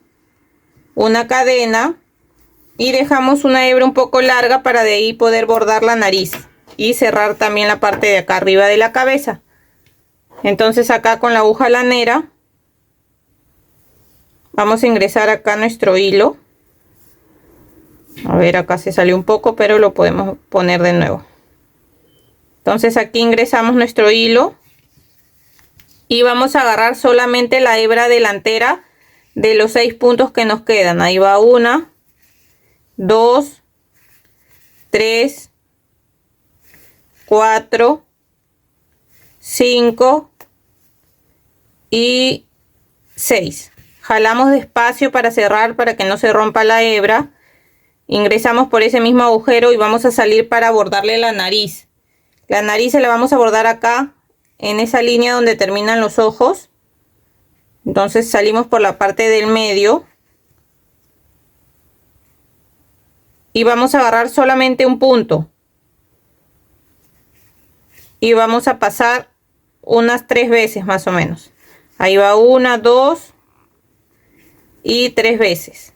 una cadena y dejamos una hebra un poco larga para de ahí poder bordar la nariz y cerrar también la parte de acá arriba de la cabeza. Entonces acá con la aguja lanera Vamos a ingresar acá nuestro hilo. A ver, acá se salió un poco, pero lo podemos poner de nuevo. Entonces aquí ingresamos nuestro hilo y vamos a agarrar solamente la hebra delantera de los 6 puntos que nos quedan. Ahí va 1, 2, 3, 4, 5 y 6. Jalamos despacio para cerrar, para que no se rompa la hebra. Ingresamos por ese mismo agujero y vamos a salir para bordarle la nariz. La nariz se la vamos a bordar acá, en esa línea donde terminan los ojos. Entonces salimos por la parte del medio. Y vamos a agarrar solamente un punto. Y vamos a pasar unas 3 veces más o menos. Ahí va 1, 2 y 3 veces.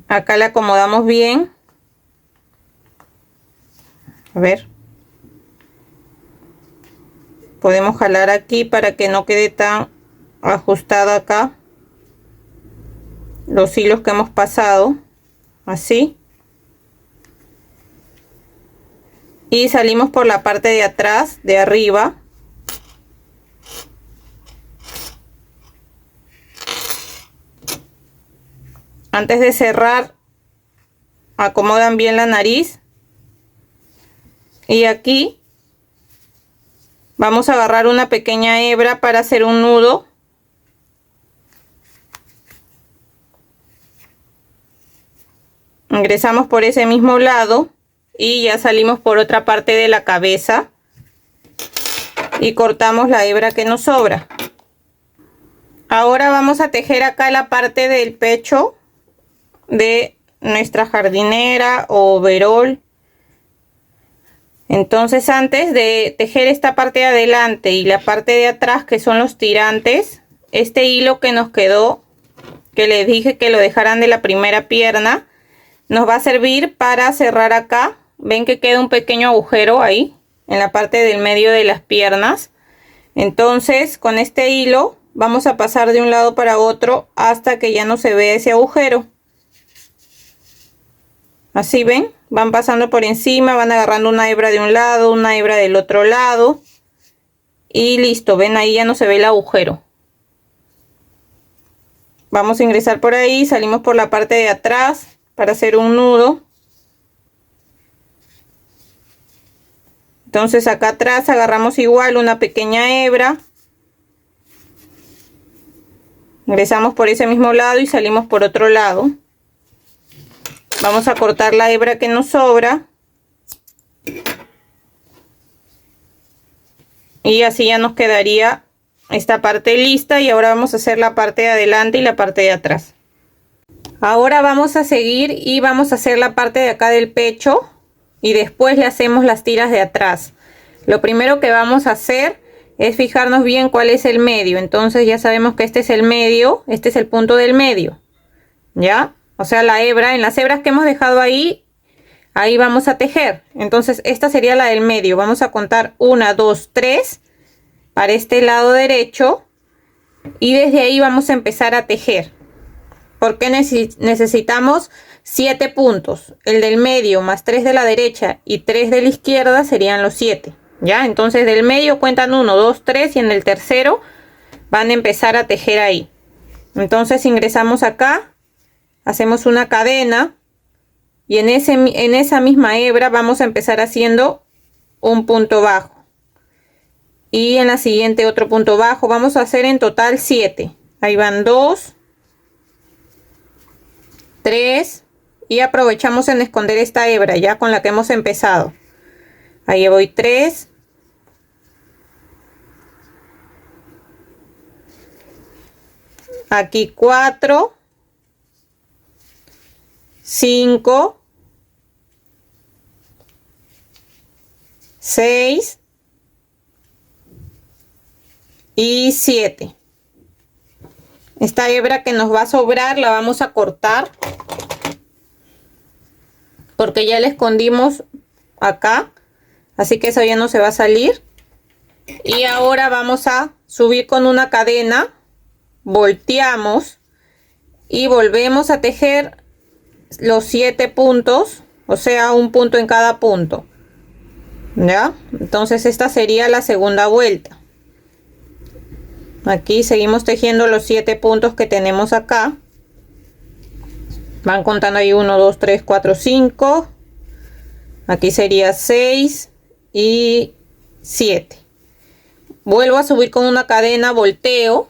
Acá la acomodamos bien. A ver. Podemos jalar aquí para que no quede tan ajustado acá los hilos que hemos pasado. Así. Y salimos por la parte de atrás, de arriba. Antes de cerrar, acomodan bien la nariz. Y aquí vamos a agarrar una pequeña hebra para hacer un nudo. Ingresamos por ese mismo lado y ya salimos por otra parte de la cabeza y cortamos la hebra que nos sobra. Ahora vamos a tejer acá la parte del pecho de nuestra jardinera o overol. Entonces, antes de tejer esta parte de adelante y la parte de atrás, que son los tirantes, este hilo que nos quedó, que les dije que lo dejaran de la primera pierna, nos va a servir para cerrar acá. Ven que queda un pequeño agujero ahí en la parte del medio de las piernas. Entonces, con este hilo vamos a pasar de un lado para otro hasta que ya no se vea ese agujero. Así ven, van pasando por encima, van agarrando una hebra de un lado, una hebra del otro lado. Y listo, ven, ahí ya no se ve el agujero. Vamos a ingresar por ahí, salimos por la parte de atrás para hacer un nudo. Entonces acá atrás agarramos igual una pequeña hebra. Ingresamos por ese mismo lado y salimos por otro lado. Vamos a cortar la hebra que nos sobra. Y así ya nos quedaría esta parte lista. Y ahora vamos a hacer la parte de adelante y la parte de atrás. Ahora vamos a seguir y vamos a hacer la parte de acá del pecho. Y después le hacemos las tiras de atrás. Lo primero que vamos a hacer es fijarnos bien cuál es el medio. Entonces ya sabemos que este es el medio. Este es el punto del medio. ¿Ya? O sea, la hebra, en las hebras que hemos dejado ahí, ahí vamos a tejer. Entonces esta sería la del medio. Vamos a contar 1, 2, 3 para este lado derecho. Y desde ahí vamos a empezar a tejer. Porque necesitamos 7 puntos. El del medio más 3 de la derecha y 3 de la izquierda serían los 7. ¿Ya? Entonces del medio cuentan 1, 2, 3 y en el tercero van a empezar a tejer ahí. Entonces ingresamos acá. Hacemos una cadena y en esa misma hebra vamos a empezar haciendo un punto bajo. Y en la siguiente otro punto bajo. Vamos a hacer en total 7. Ahí van 2, 3 y aprovechamos en esconder esta hebra ya con la que hemos empezado. Ahí voy 3. Aquí 4. 5, 6 y 7. Esta hebra que nos va a sobrar la vamos a cortar porque ya la escondimos acá, así que eso ya no se va a salir. Y ahora vamos a subir con una cadena volteamos y volvemos a tejer los 7 puntos, o sea, un punto en cada punto. ¿Ya? Entonces esta sería la segunda vuelta. Aquí seguimos tejiendo los 7 puntos que tenemos acá. Van contando ahí 1, 2, 3, 4, 5. Aquí sería 6 y 7. Vuelvo a subir con una cadena, volteo.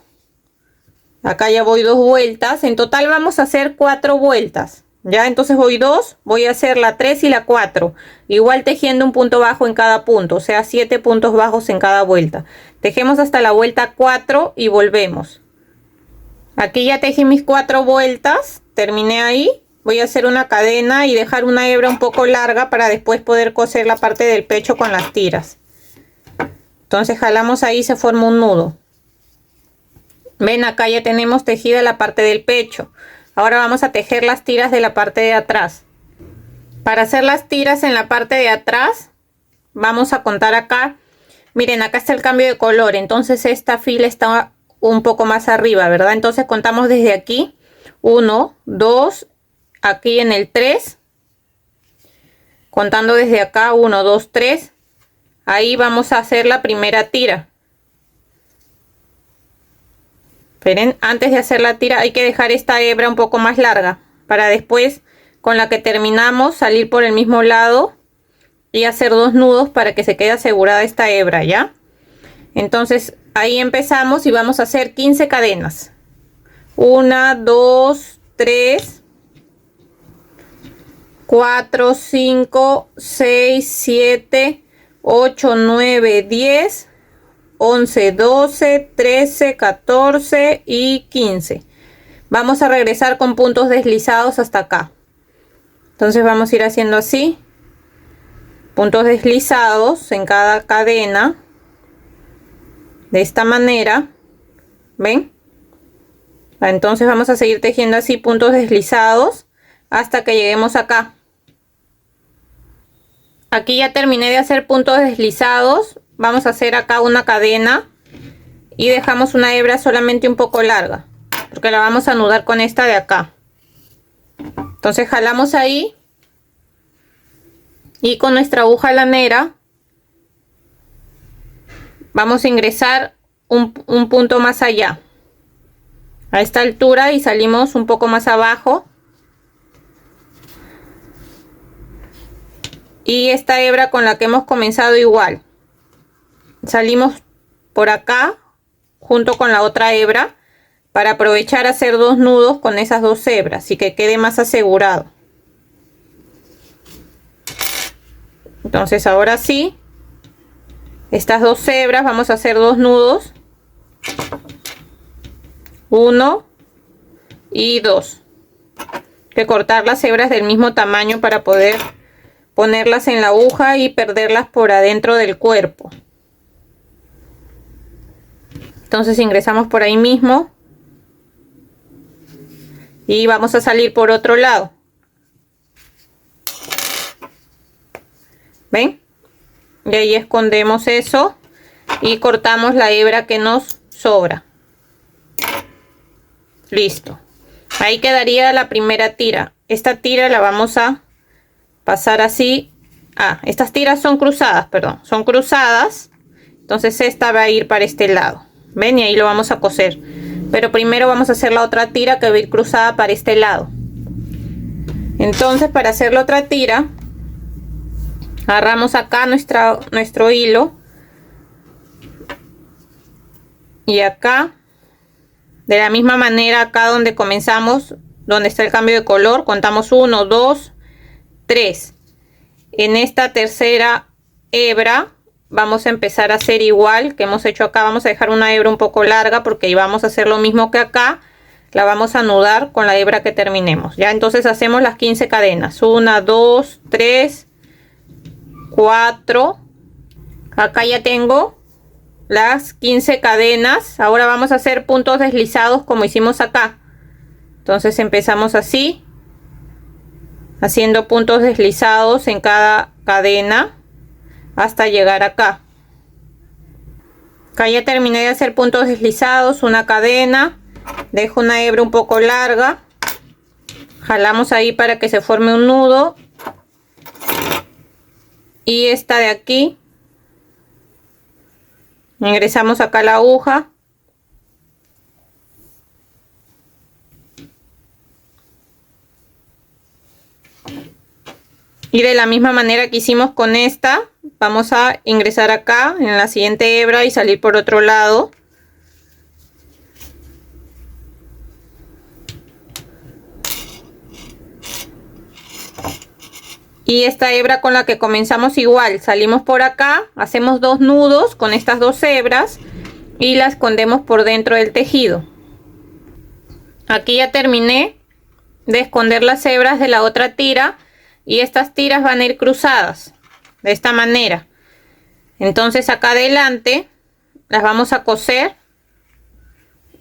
Acá ya voy 2 vueltas. En total vamos a hacer 4 vueltas. Ya, entonces voy 2, voy a hacer la 3 y la 4. Igual tejiendo un punto bajo en cada punto, o sea, 7 puntos bajos en cada vuelta. Tejemos hasta la vuelta 4 y volvemos. Aquí ya tejí mis 4 vueltas, terminé ahí. Voy a hacer una cadena y dejar una hebra un poco larga para después poder coser la parte del pecho con las tiras. Entonces jalamos ahí, se forma un nudo. Ven, acá ya tenemos tejida la parte del pecho. Ahora vamos a tejer las tiras de la parte de atrás. Para hacer las tiras en la parte de atrás, vamos a contar acá. Miren, acá está el cambio de color, entonces esta fila está un poco más arriba, ¿verdad? Entonces contamos desde aquí. 1, 2, aquí en el 3. Contando desde acá, 1, 2, 3. Ahí vamos a hacer la primera tira. Esperen, antes de hacer la tira hay que dejar esta hebra un poco más larga para después con la que terminamos salir por el mismo lado y hacer 2 nudos para que se quede asegurada esta hebra, ¿ya? Entonces ahí empezamos y vamos a hacer 15 cadenas. 1, 2, 3, 4, 5, 6, 7, 8, 9, 10, 11, 12, 13, 14 y 15. Vamos a regresar con puntos deslizados hasta acá. Entonces vamos a ir haciendo así. Puntos deslizados en cada cadena. De esta manera. ¿Ven? Entonces vamos a seguir tejiendo así puntos deslizados hasta que lleguemos acá. Aquí ya terminé de hacer puntos deslizados. Vamos a hacer acá una cadena y dejamos una hebra solamente un poco larga porque la vamos a anudar con esta de acá. Entonces jalamos ahí y con nuestra aguja lanera vamos a ingresar un punto más allá a esta altura y salimos un poco más abajo. Y esta hebra con la que hemos comenzado igual. Salimos por acá junto con la otra hebra para aprovechar hacer 2 nudos con esas 2 hebras y que quede más asegurado. Entonces ahora sí, estas 2 hebras vamos a hacer 2 nudos. 1 y 2. Hay que cortar las hebras del mismo tamaño para poder ponerlas en la aguja y perderlas por adentro del cuerpo. Entonces ingresamos por ahí mismo y vamos a salir por otro lado. ¿Ven? Y ahí escondemos eso y cortamos la hebra que nos sobra. Listo. Ahí quedaría la primera tira. Esta tira la vamos a pasar así. Estas tiras son cruzadas, perdón, son cruzadas. Entonces esta va a ir para este lado. ¿Ven? Y ahí lo vamos a coser. Pero primero vamos a hacer la otra tira que va a ir cruzada para este lado. Entonces para hacer la otra tira, agarramos acá nuestro hilo. Y acá, de la misma manera, acá donde comenzamos, donde está el cambio de color, contamos 1, 2, 3. En esta tercera hebra vamos a empezar a hacer igual que hemos hecho acá. Vamos a dejar una hebra un poco larga porque ahí vamos a hacer lo mismo que acá. La vamos a anudar con la hebra que terminemos. Ya, entonces hacemos las 15 cadenas. 1, 2, 3, 4. Acá ya tengo las 15 cadenas. Ahora vamos a hacer puntos deslizados como hicimos acá. Entonces empezamos así, haciendo puntos deslizados en cada cadena hasta llegar acá. Acá ya terminé de hacer puntos deslizados, una cadena, Dejo una hebra un poco larga, jalamos ahí para que se forme un nudo, y esta de aquí ingresamos acá la aguja y de la misma manera que hicimos con esta, vamos a ingresar acá en la siguiente hebra y salir por otro lado. Y esta hebra con la que comenzamos igual, salimos por acá, hacemos 2 nudos con estas 2 hebras y la escondemos por dentro del tejido. Aquí ya terminé de esconder las hebras de la otra tira y estas tiras van a ir cruzadas de esta manera. Entonces acá adelante las vamos a coser.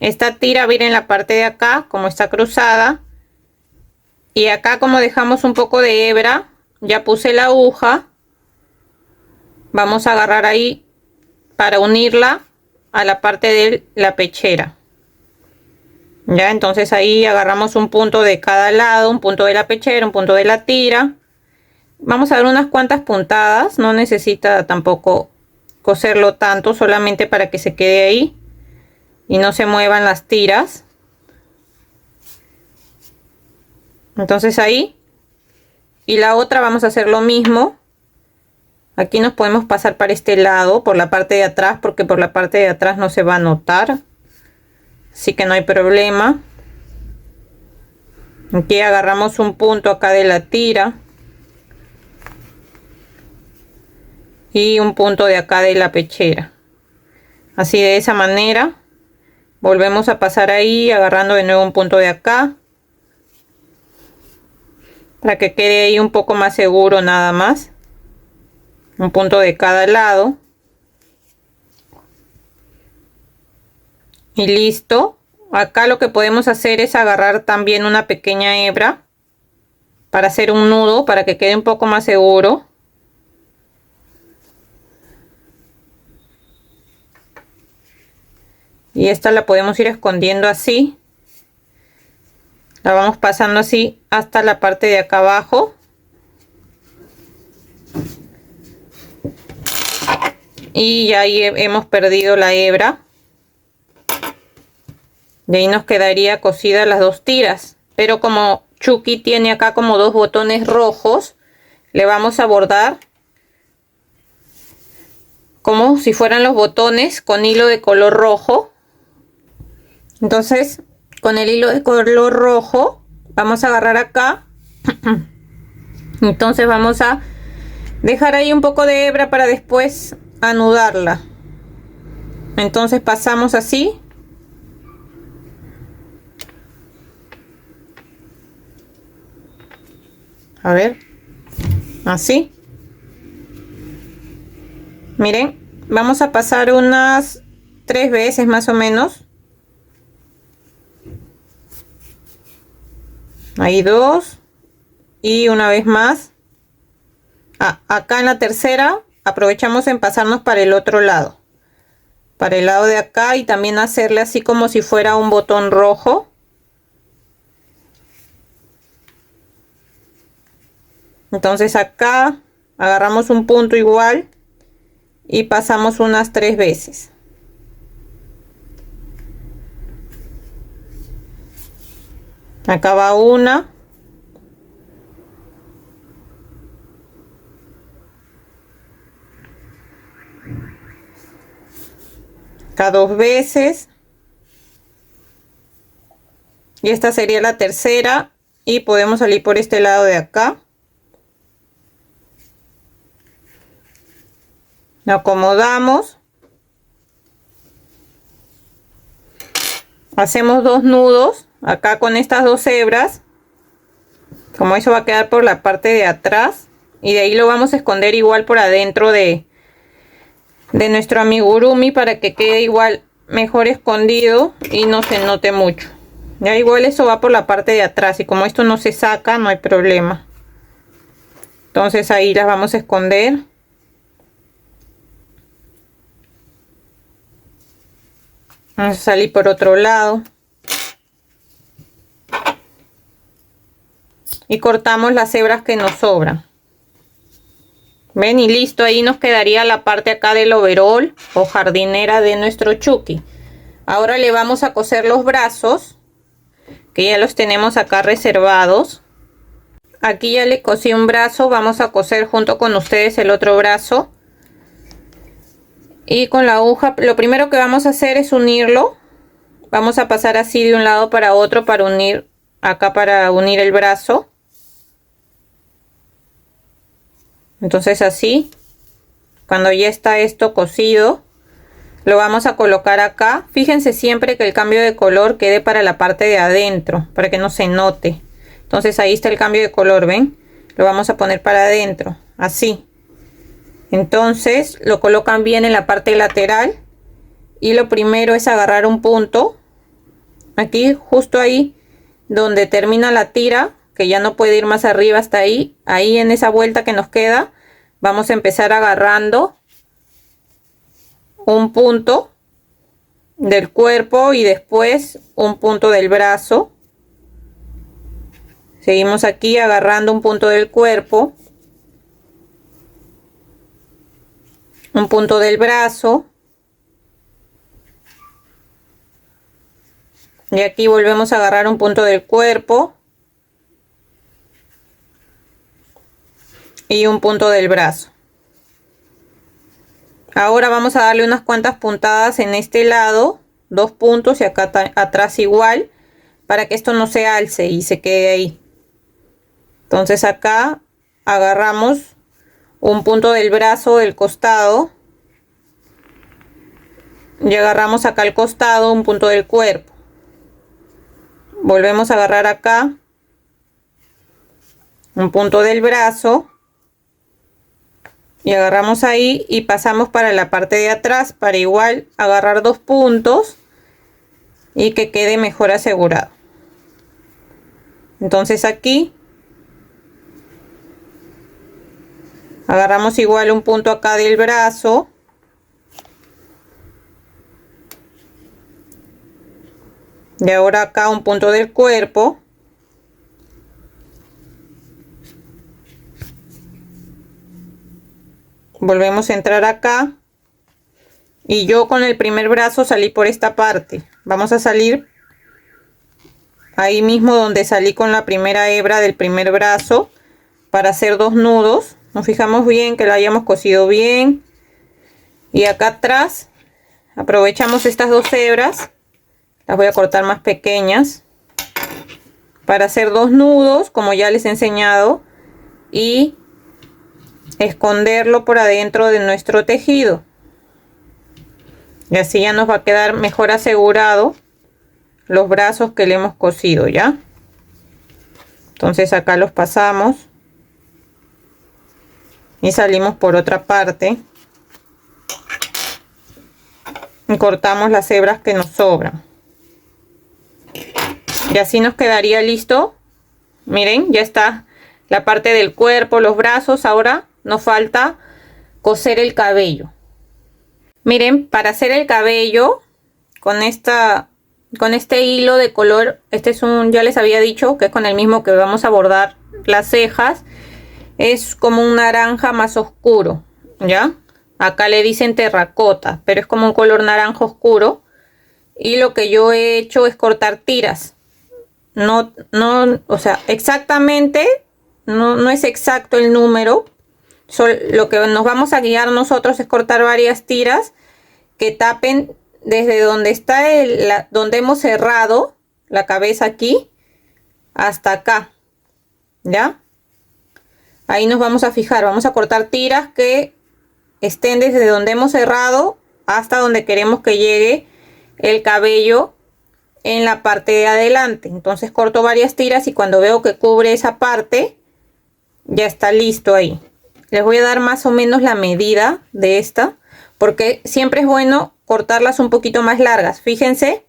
Esta tira va a ir en la parte de acá como está cruzada, y acá como dejamos un poco de hebra, ya puse la aguja, vamos a agarrar ahí para unirla a la parte de la pechera. Ya, entonces ahí agarramos un punto de cada lado, un punto de la pechera, un punto de la tira. Vamos a dar unas cuantas puntadas, no necesita tampoco coserlo tanto, solamente para que se quede ahí y no se muevan las tiras. Entonces ahí, y la otra vamos a hacer lo mismo. Aquí nos podemos pasar para este lado, por la parte de atrás, porque por la parte de atrás no se va a notar, así que no hay problema. Aquí agarramos un punto acá de la tira y un punto de acá de la pechera, así de esa manera. Volvemos a pasar ahí agarrando de nuevo un punto de acá para que quede ahí un poco más seguro, nada más un punto de cada lado y listo. Acá lo que podemos hacer es agarrar también una pequeña hebra para hacer un nudo, para que quede un poco más seguro. Y esta la podemos ir escondiendo así, la vamos pasando así hasta la parte de acá abajo y ya ahí hemos perdido la hebra. De ahí nos quedaría cosida las 2 tiras, pero como Chucky tiene acá como 2 botones rojos, le vamos a bordar como si fueran los botones con hilo de color rojo. Entonces con el hilo de color rojo vamos a agarrar acá. Entonces vamos a dejar ahí un poco de hebra para después anudarla. Entonces pasamos así, a ver, así. Miren, vamos a pasar unas 3 veces más o menos. Ahí 2 y una vez más. Acá en la tercera aprovechamos en pasarnos para el otro lado, para el lado de acá, y también hacerle así como si fuera un botón rojo. Entonces acá agarramos un punto igual y pasamos unas 3 veces. Acá va una, acá 2 veces, y esta sería la tercera, y podemos salir por este lado de acá. Lo acomodamos, hacemos 2 nudos acá con estas 2 hebras, como eso va a quedar por la parte de atrás, y de ahí lo vamos a esconder igual por adentro de nuestro amigurumi, para que quede igual mejor escondido y no se note mucho. Ya igual eso va por la parte de atrás, y como esto no se saca, no hay problema. Entonces ahí las vamos a esconder. Vamos a salir por otro lado. y cortamos las hebras que nos sobran. Ven, y listo, ahí nos quedaría la parte acá del overol o jardinera de nuestro Chucky. Ahora le vamos a coser los brazos, que ya los tenemos acá reservados. Aquí ya le cosí un brazo, vamos a coser junto con ustedes el otro brazo. Y con la aguja, lo primero que vamos a hacer es unirlo. Vamos a pasar así de un lado para otro para unir, acá para unir el brazo. Entonces así, cuando ya está esto cosido, lo vamos a colocar acá. Fíjense siempre que el cambio de color quede para la parte de adentro, para que no se note. Entonces ahí está el cambio de color, ¿ven? Lo vamos a poner para adentro, así. Entonces lo colocan bien en la parte lateral. Y lo primero es agarrar un punto. Aquí, justo ahí, donde termina la tira, que ya no puede ir más arriba hasta ahí. Ahí en esa vuelta que nos queda, vamos a empezar agarrando un punto del cuerpo y después un punto del brazo. Seguimos aquí agarrando un punto del cuerpo, un punto del brazo, y aquí volvemos a agarrar un punto del cuerpo y un punto del brazo. Ahora vamos a darle unas cuantas puntadas en este lado, 2 puntos, y acá atrás igual, para que esto no se alce y se quede ahí. Entonces acá agarramos un punto del brazo del costado y agarramos acá al costado un punto del cuerpo. Volvemos a agarrar acá un punto del brazo y agarramos ahí y pasamos para la parte de atrás para igual agarrar 2 puntos y que quede mejor asegurado. Entonces aquí agarramos igual un punto acá del brazo y ahora acá un punto del cuerpo. Volvemos a entrar acá y yo con el primer brazo salí por esta parte. Vamos a salir ahí mismo donde salí con la primera hebra del primer brazo para hacer 2 nudos. Nos fijamos bien que lo hayamos cosido bien, y acá atrás aprovechamos estas 2 hebras, las voy a cortar más pequeñas para hacer 2 nudos como ya les he enseñado y esconderlo por adentro de nuestro tejido, y así ya nos va a quedar mejor asegurado los brazos que le hemos cosido ya. Entonces acá los pasamos y salimos por otra parte y cortamos las hebras que nos sobran, y así nos quedaría listo. Miren, ya está la parte del cuerpo, los brazos. Ahora nos falta coser el cabello. Miren, para hacer el cabello con este hilo de color, este es ya les había dicho que es con el mismo que vamos a bordar las cejas. Es como un naranja más oscuro, ¿ya? Acá le dicen terracota, pero es como un color naranja oscuro. Y lo que yo he hecho es cortar tiras. No, o sea, exactamente, no es exacto el número. Lo que nos vamos a guiar nosotros es cortar varias tiras que tapen desde donde está donde hemos cerrado la cabeza aquí hasta acá, ¿ya? Ahí nos vamos a fijar, vamos a cortar tiras que estén desde donde hemos cerrado hasta donde queremos que llegue el cabello en la parte de adelante. Entonces corto varias tiras y cuando veo que cubre esa parte, ya está listo ahí. Les voy a dar más o menos la medida de esta, porque siempre es bueno cortarlas un poquito más largas. Fíjense,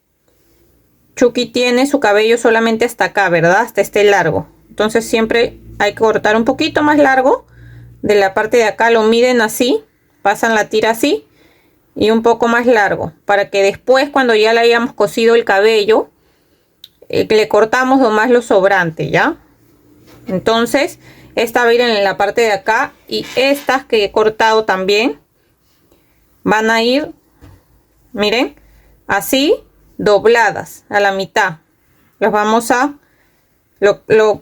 Chucky tiene su cabello solamente hasta acá, ¿verdad? Hasta este largo. Entonces siempre hay que cortar un poquito más largo de la parte de acá. Lo miden así, pasan la tira así y un poco más largo, para que después, cuando ya le hayamos cosido el cabello, le cortamos nomás lo sobrante, ¿ya? Entonces esta va a ir en la parte de acá y estas que he cortado también van a ir, miren, así dobladas a la mitad. Las vamos a,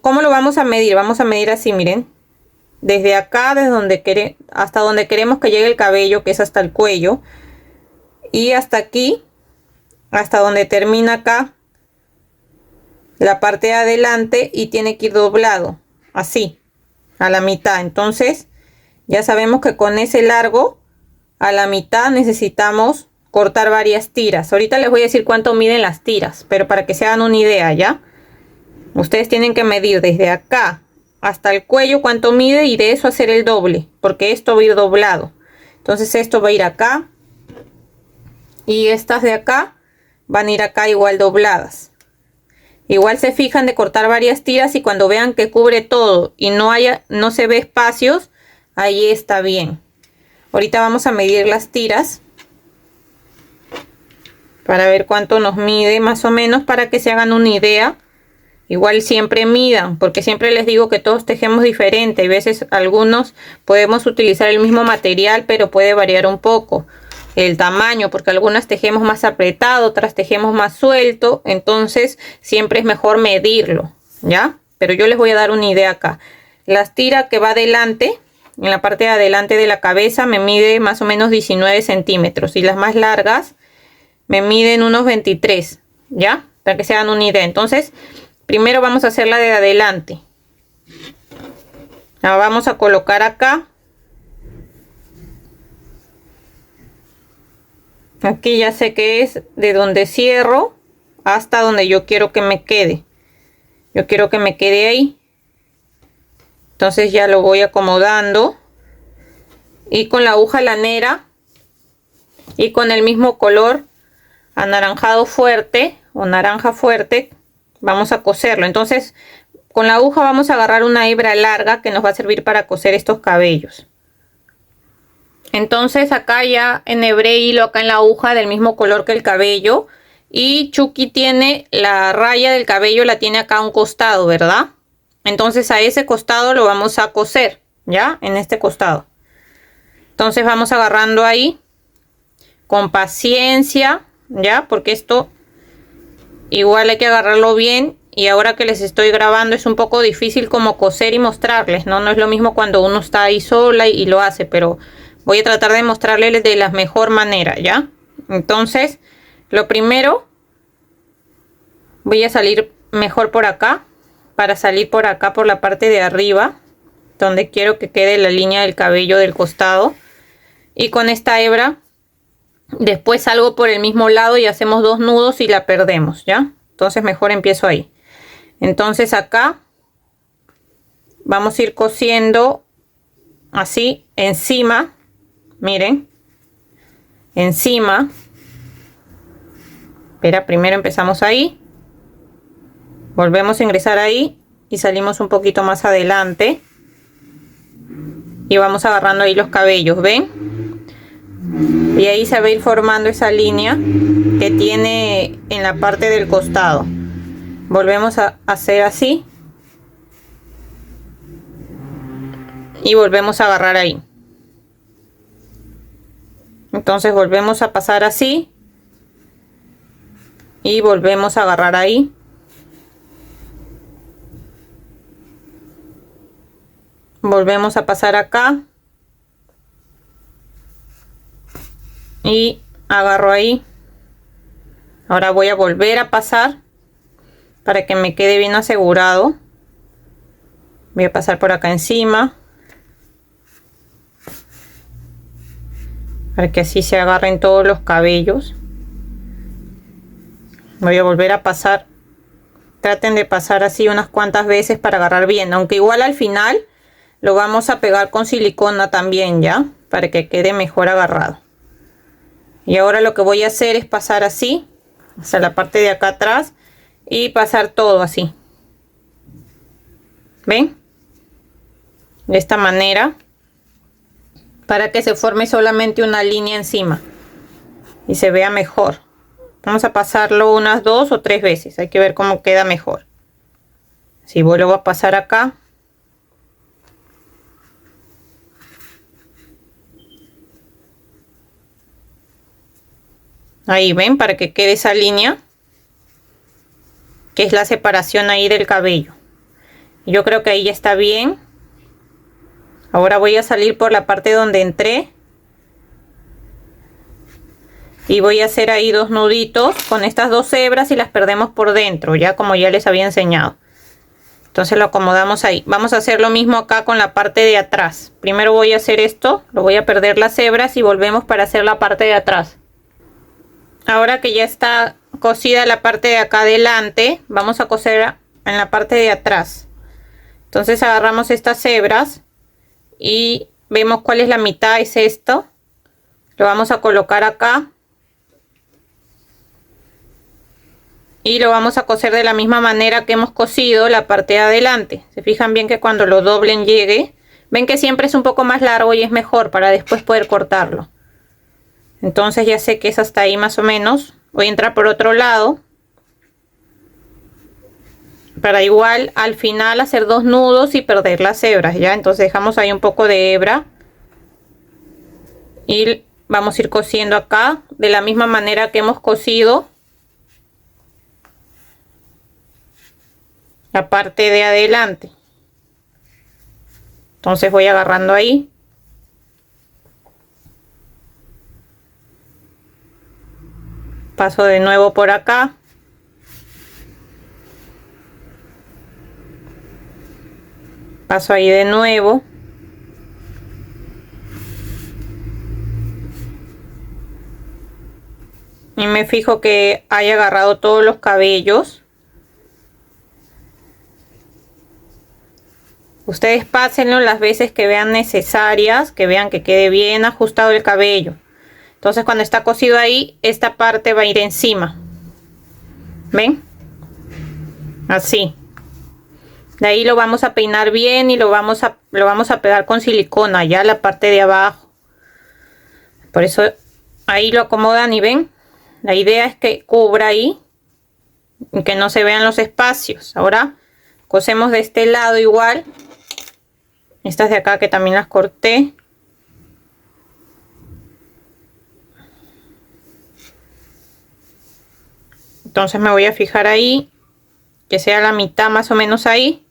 ¿cómo lo vamos a medir? Vamos a medir así, miren, desde acá, desde donde hasta donde queremos que llegue el cabello, que es hasta el cuello, y hasta aquí, hasta donde termina acá la parte de adelante, y tiene que ir doblado así a la mitad. Entonces ya sabemos que con ese largo a la mitad necesitamos cortar varias tiras. Ahorita les voy a decir cuánto miden las tiras, pero para que se hagan una idea, ya ustedes tienen que medir desde acá hasta el cuello cuánto mide, y de eso hacer el doble, porque esto va a ir doblado. Entonces esto va a ir acá y estas de acá van a ir acá igual dobladas. Igual se fijan de cortar varias tiras, y cuando vean que cubre todo y no se ve espacios, ahí está bien. Ahorita vamos a medir las tiras para ver cuánto nos mide más o menos, para que se hagan una idea. Igual siempre midan, porque siempre les digo que todos tejemos diferente. Hay veces algunos podemos utilizar el mismo material, pero puede variar un poco el tamaño, porque algunas tejemos más apretado, otras tejemos más suelto. Entonces siempre es mejor medirlo, ¿ya? Pero yo les voy a dar una idea acá. Las tiras que va adelante, en la parte de adelante de la cabeza, me mide más o menos 19 centímetros, y las más largas me miden unos 23, ¿ya? Para que se hagan una idea. Entonces primero vamos a hacer la de adelante. La vamos a colocar acá. Aquí ya sé que es de donde cierro hasta donde yo quiero que me quede. Yo quiero que me quede ahí. Entonces ya lo voy acomodando. Y con la aguja lanera y con el mismo color anaranjado fuerte o naranja fuerte, vamos a coserlo. Entonces con la aguja vamos a agarrar una hebra larga que nos va a servir para coser estos cabellos. Entonces acá ya enhebré hilo acá en la aguja del mismo color que el cabello, y Chucky tiene la raya del cabello, la tiene acá a un costado, ¿verdad? Entonces a ese costado lo vamos a coser, ya, en este costado. Entonces vamos agarrando ahí con paciencia, ya, porque esto igual hay que agarrarlo bien, y ahora que les estoy grabando es un poco difícil como coser y mostrarles, ¿no? No es lo mismo cuando uno está ahí sola y lo hace, pero voy a tratar de mostrarles de la mejor manera, ¿ya? Entonces, lo primero, voy a salir mejor por acá, para salir por acá por la parte de arriba, donde quiero que quede la línea del cabello del costado, y con esta hebra después salgo por el mismo lado y hacemos 2 nudos y la perdemos, ¿ya? Entonces mejor empiezo ahí. Entonces acá vamos a ir cosiendo así encima, miren, encima. Espera, primero empezamos ahí, volvemos a ingresar ahí y salimos un poquito más adelante y vamos agarrando ahí los cabellos, ¿ven? Y ahí se va a ir formando esa línea que tiene en la parte del costado. Volvemos a hacer así y volvemos a agarrar ahí. Entonces volvemos a pasar así y volvemos a agarrar ahí. Volvemos a pasar acá y agarro ahí. Ahora voy a volver a pasar para que me quede bien asegurado. Voy a pasar por acá encima para que así se agarren todos los cabellos. Voy a volver a pasar. Traten de pasar así unas cuantas veces para agarrar bien, aunque igual al final lo vamos a pegar con silicona también, ya, para que quede mejor agarrado. Y ahora lo que voy a hacer es pasar así hasta la parte de acá atrás y pasar todo así. ¿Ven? De esta manera, para que se forme solamente una línea encima y se vea mejor. Vamos a pasarlo unas 2 o 3 veces, hay que ver cómo queda mejor. Si vuelvo a pasar acá Ahí ven, para que quede esa línea, que es la separación ahí del cabello. Yo creo que ahí ya está bien. Ahora voy a salir por la parte donde entré. Y voy a hacer ahí 2 nuditos con estas 2 hebras y las perdemos por dentro, ya como ya les había enseñado. Entonces lo acomodamos ahí. Vamos a hacer lo mismo acá con la parte de atrás. Primero voy a hacer esto, lo voy a perder las hebras y volvemos para hacer la parte de atrás. Ahora que ya está cosida la parte de acá adelante, vamos a coser en la parte de atrás. Entonces agarramos estas hebras y vemos cuál es la mitad, es esto. Lo vamos a colocar acá. Y lo vamos a coser de la misma manera que hemos cosido la parte de adelante. Se fijan bien que cuando lo doblen llegue. Ven que siempre es un poco más largo y es mejor para después poder cortarlo. Entonces ya sé que es hasta ahí más o menos. Voy a entrar por otro lado. Para igual al final hacer 2 nudos y perder las hebras, ¿ya? Entonces dejamos ahí un poco de hebra. Y vamos a ir cosiendo acá de la misma manera que hemos cosido la parte de adelante. Entonces voy agarrando ahí. Paso de nuevo por acá. Paso ahí de nuevo. Y me fijo que haya agarrado todos los cabellos. Ustedes pásenlo las veces que vean necesarias, que vean que quede bien ajustado el cabello. Entonces cuando está cosido ahí, esta parte va a ir encima. ¿Ven? Así. De ahí lo vamos a peinar bien y lo vamos a pegar con silicona, ya la parte de abajo. Por eso ahí lo acomodan y ven. La idea es que cubra ahí y que no se vean los espacios. Ahora cosemos de este lado igual. Estas de acá que también las corté. Entonces me voy a fijar ahí, que sea la mitad más o menos ahí.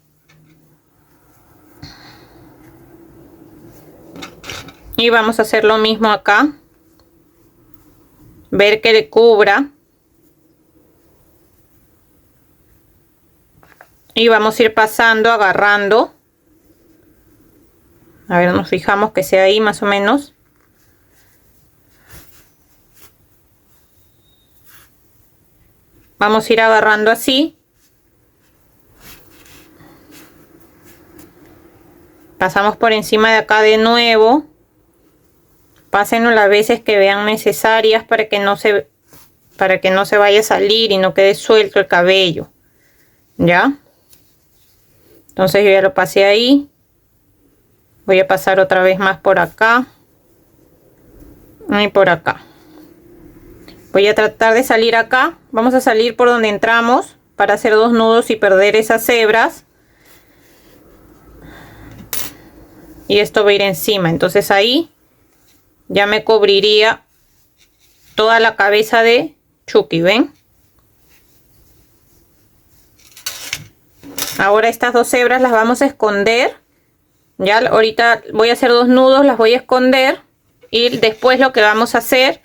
Y vamos a hacer lo mismo acá. Ver que le cubra. Y vamos a ir pasando, agarrando. A ver, nos fijamos que sea ahí más o menos. Vamos a ir agarrando así. Pasamos por encima de acá de nuevo. Pásenlo las veces que vean necesarias para que no se vaya a salir y no quede suelto el cabello. ¿Ya? Entonces yo ya lo pasé ahí. Voy a pasar otra vez más por acá. Y por acá. Voy a tratar de salir acá. Vamos a salir por donde entramos para hacer 2 nudos y perder esas hebras. Y esto va a ir encima. Entonces ahí ya me cubriría toda la cabeza de Chucky, ¿ven? Ahora estas 2 hebras las vamos a esconder. Ya ahorita voy a hacer 2 nudos, las voy a esconder. Y después lo que vamos a hacer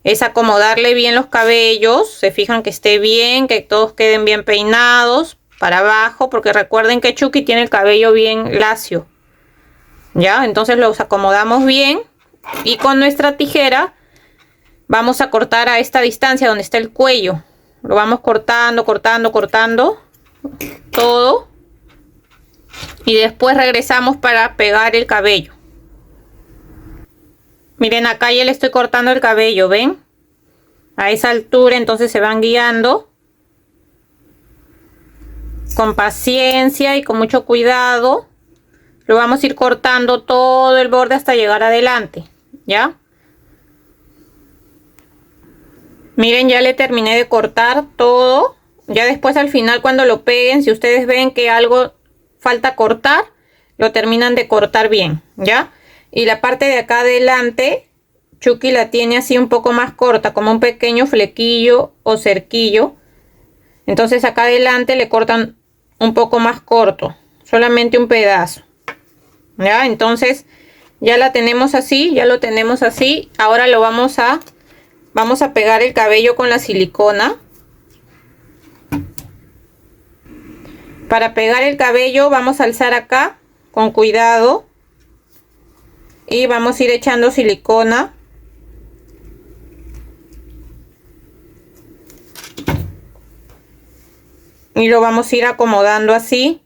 es acomodarle bien los cabellos. Se fijan que esté bien, que todos queden bien peinados para abajo. Porque recuerden que Chucky tiene el cabello bien lacio. Ya, entonces los acomodamos bien. Y con nuestra tijera vamos a cortar a esta distancia donde está el cuello. Lo vamos cortando, cortando, cortando todo. Y después regresamos para pegar el cabello. Miren, acá ya le estoy cortando el cabello, ¿ven? A esa altura, entonces se van guiando. Con paciencia y con mucho cuidado. Lo vamos a ir cortando todo el borde hasta llegar adelante, ¿ya? Miren, ya le terminé de cortar todo. Ya después al final cuando lo peguen, si ustedes ven que algo falta cortar, lo terminan de cortar bien, ¿ya? Y la parte de acá adelante, Chucky la tiene así un poco más corta, como un pequeño flequillo o cerquillo. Entonces acá adelante le cortan un poco más corto, solamente un pedazo. Ya, entonces ya la tenemos así, ya lo tenemos así. Ahora lo vamos a pegar el cabello con la silicona. Para pegar el cabello vamos a alzar acá con cuidado y vamos a ir echando silicona. Y lo vamos a ir acomodando así,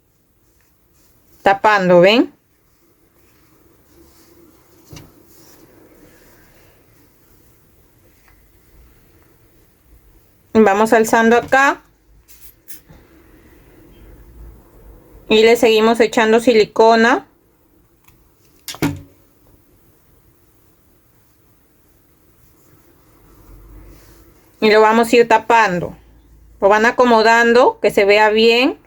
tapando, ¿ven? Vamos alzando acá y le seguimos echando silicona. Y lo vamos a ir tapando. Lo van acomodando, que se vea bien,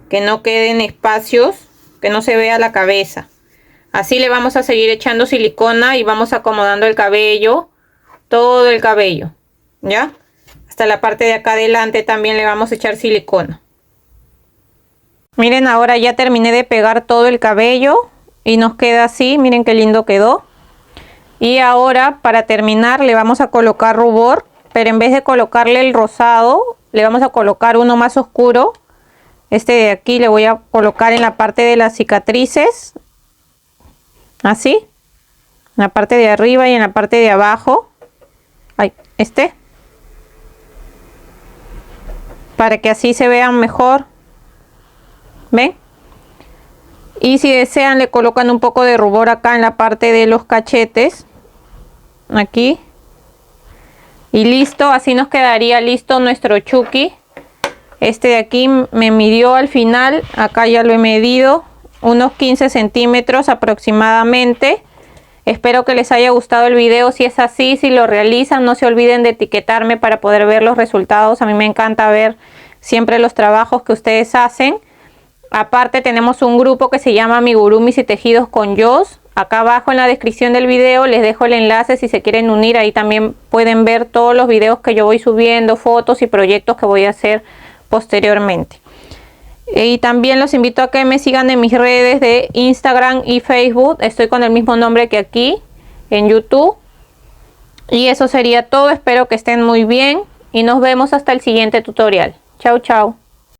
que no queden espacios, que no se vea la cabeza. Así le vamos a seguir echando silicona y vamos acomodando el cabello, todo el cabello, ¿ya? Hasta la parte de acá adelante también le vamos a echar silicona. Miren, ahora ya terminé de pegar todo el cabello y nos queda así, miren qué lindo quedó. Y ahora para terminar le vamos a colocar rubor, pero en vez de colocarle el rosado, le vamos a colocar uno más oscuro. Este de aquí le voy a colocar en la parte de las cicatrices, así, en la parte de arriba y en la parte de abajo. Ay, para que así se vean mejor. ¿Ven? Y si desean le colocan un poco de rubor acá en la parte de los cachetes, aquí. Y listo, así nos quedaría listo nuestro Chucky. Este de aquí me midió al final, acá ya lo he medido, unos 15 centímetros aproximadamente. Espero que les haya gustado el video. Si es así, si lo realizan, no se olviden de etiquetarme para poder ver los resultados. A mí me encanta ver siempre los trabajos que ustedes hacen. Aparte tenemos un grupo que se llama Amigurumis y Tejidos con Joss. Acá abajo en la descripción del video les dejo el enlace si se quieren unir. Ahí también pueden ver todos los videos que yo voy subiendo, fotos y proyectos que voy a hacer posteriormente. Y también los invito a que me sigan en mis redes de Instagram y Facebook. Estoy con el mismo nombre que aquí en YouTube. Y eso sería todo. Espero que estén muy bien y nos vemos hasta el siguiente tutorial. Chau, chau.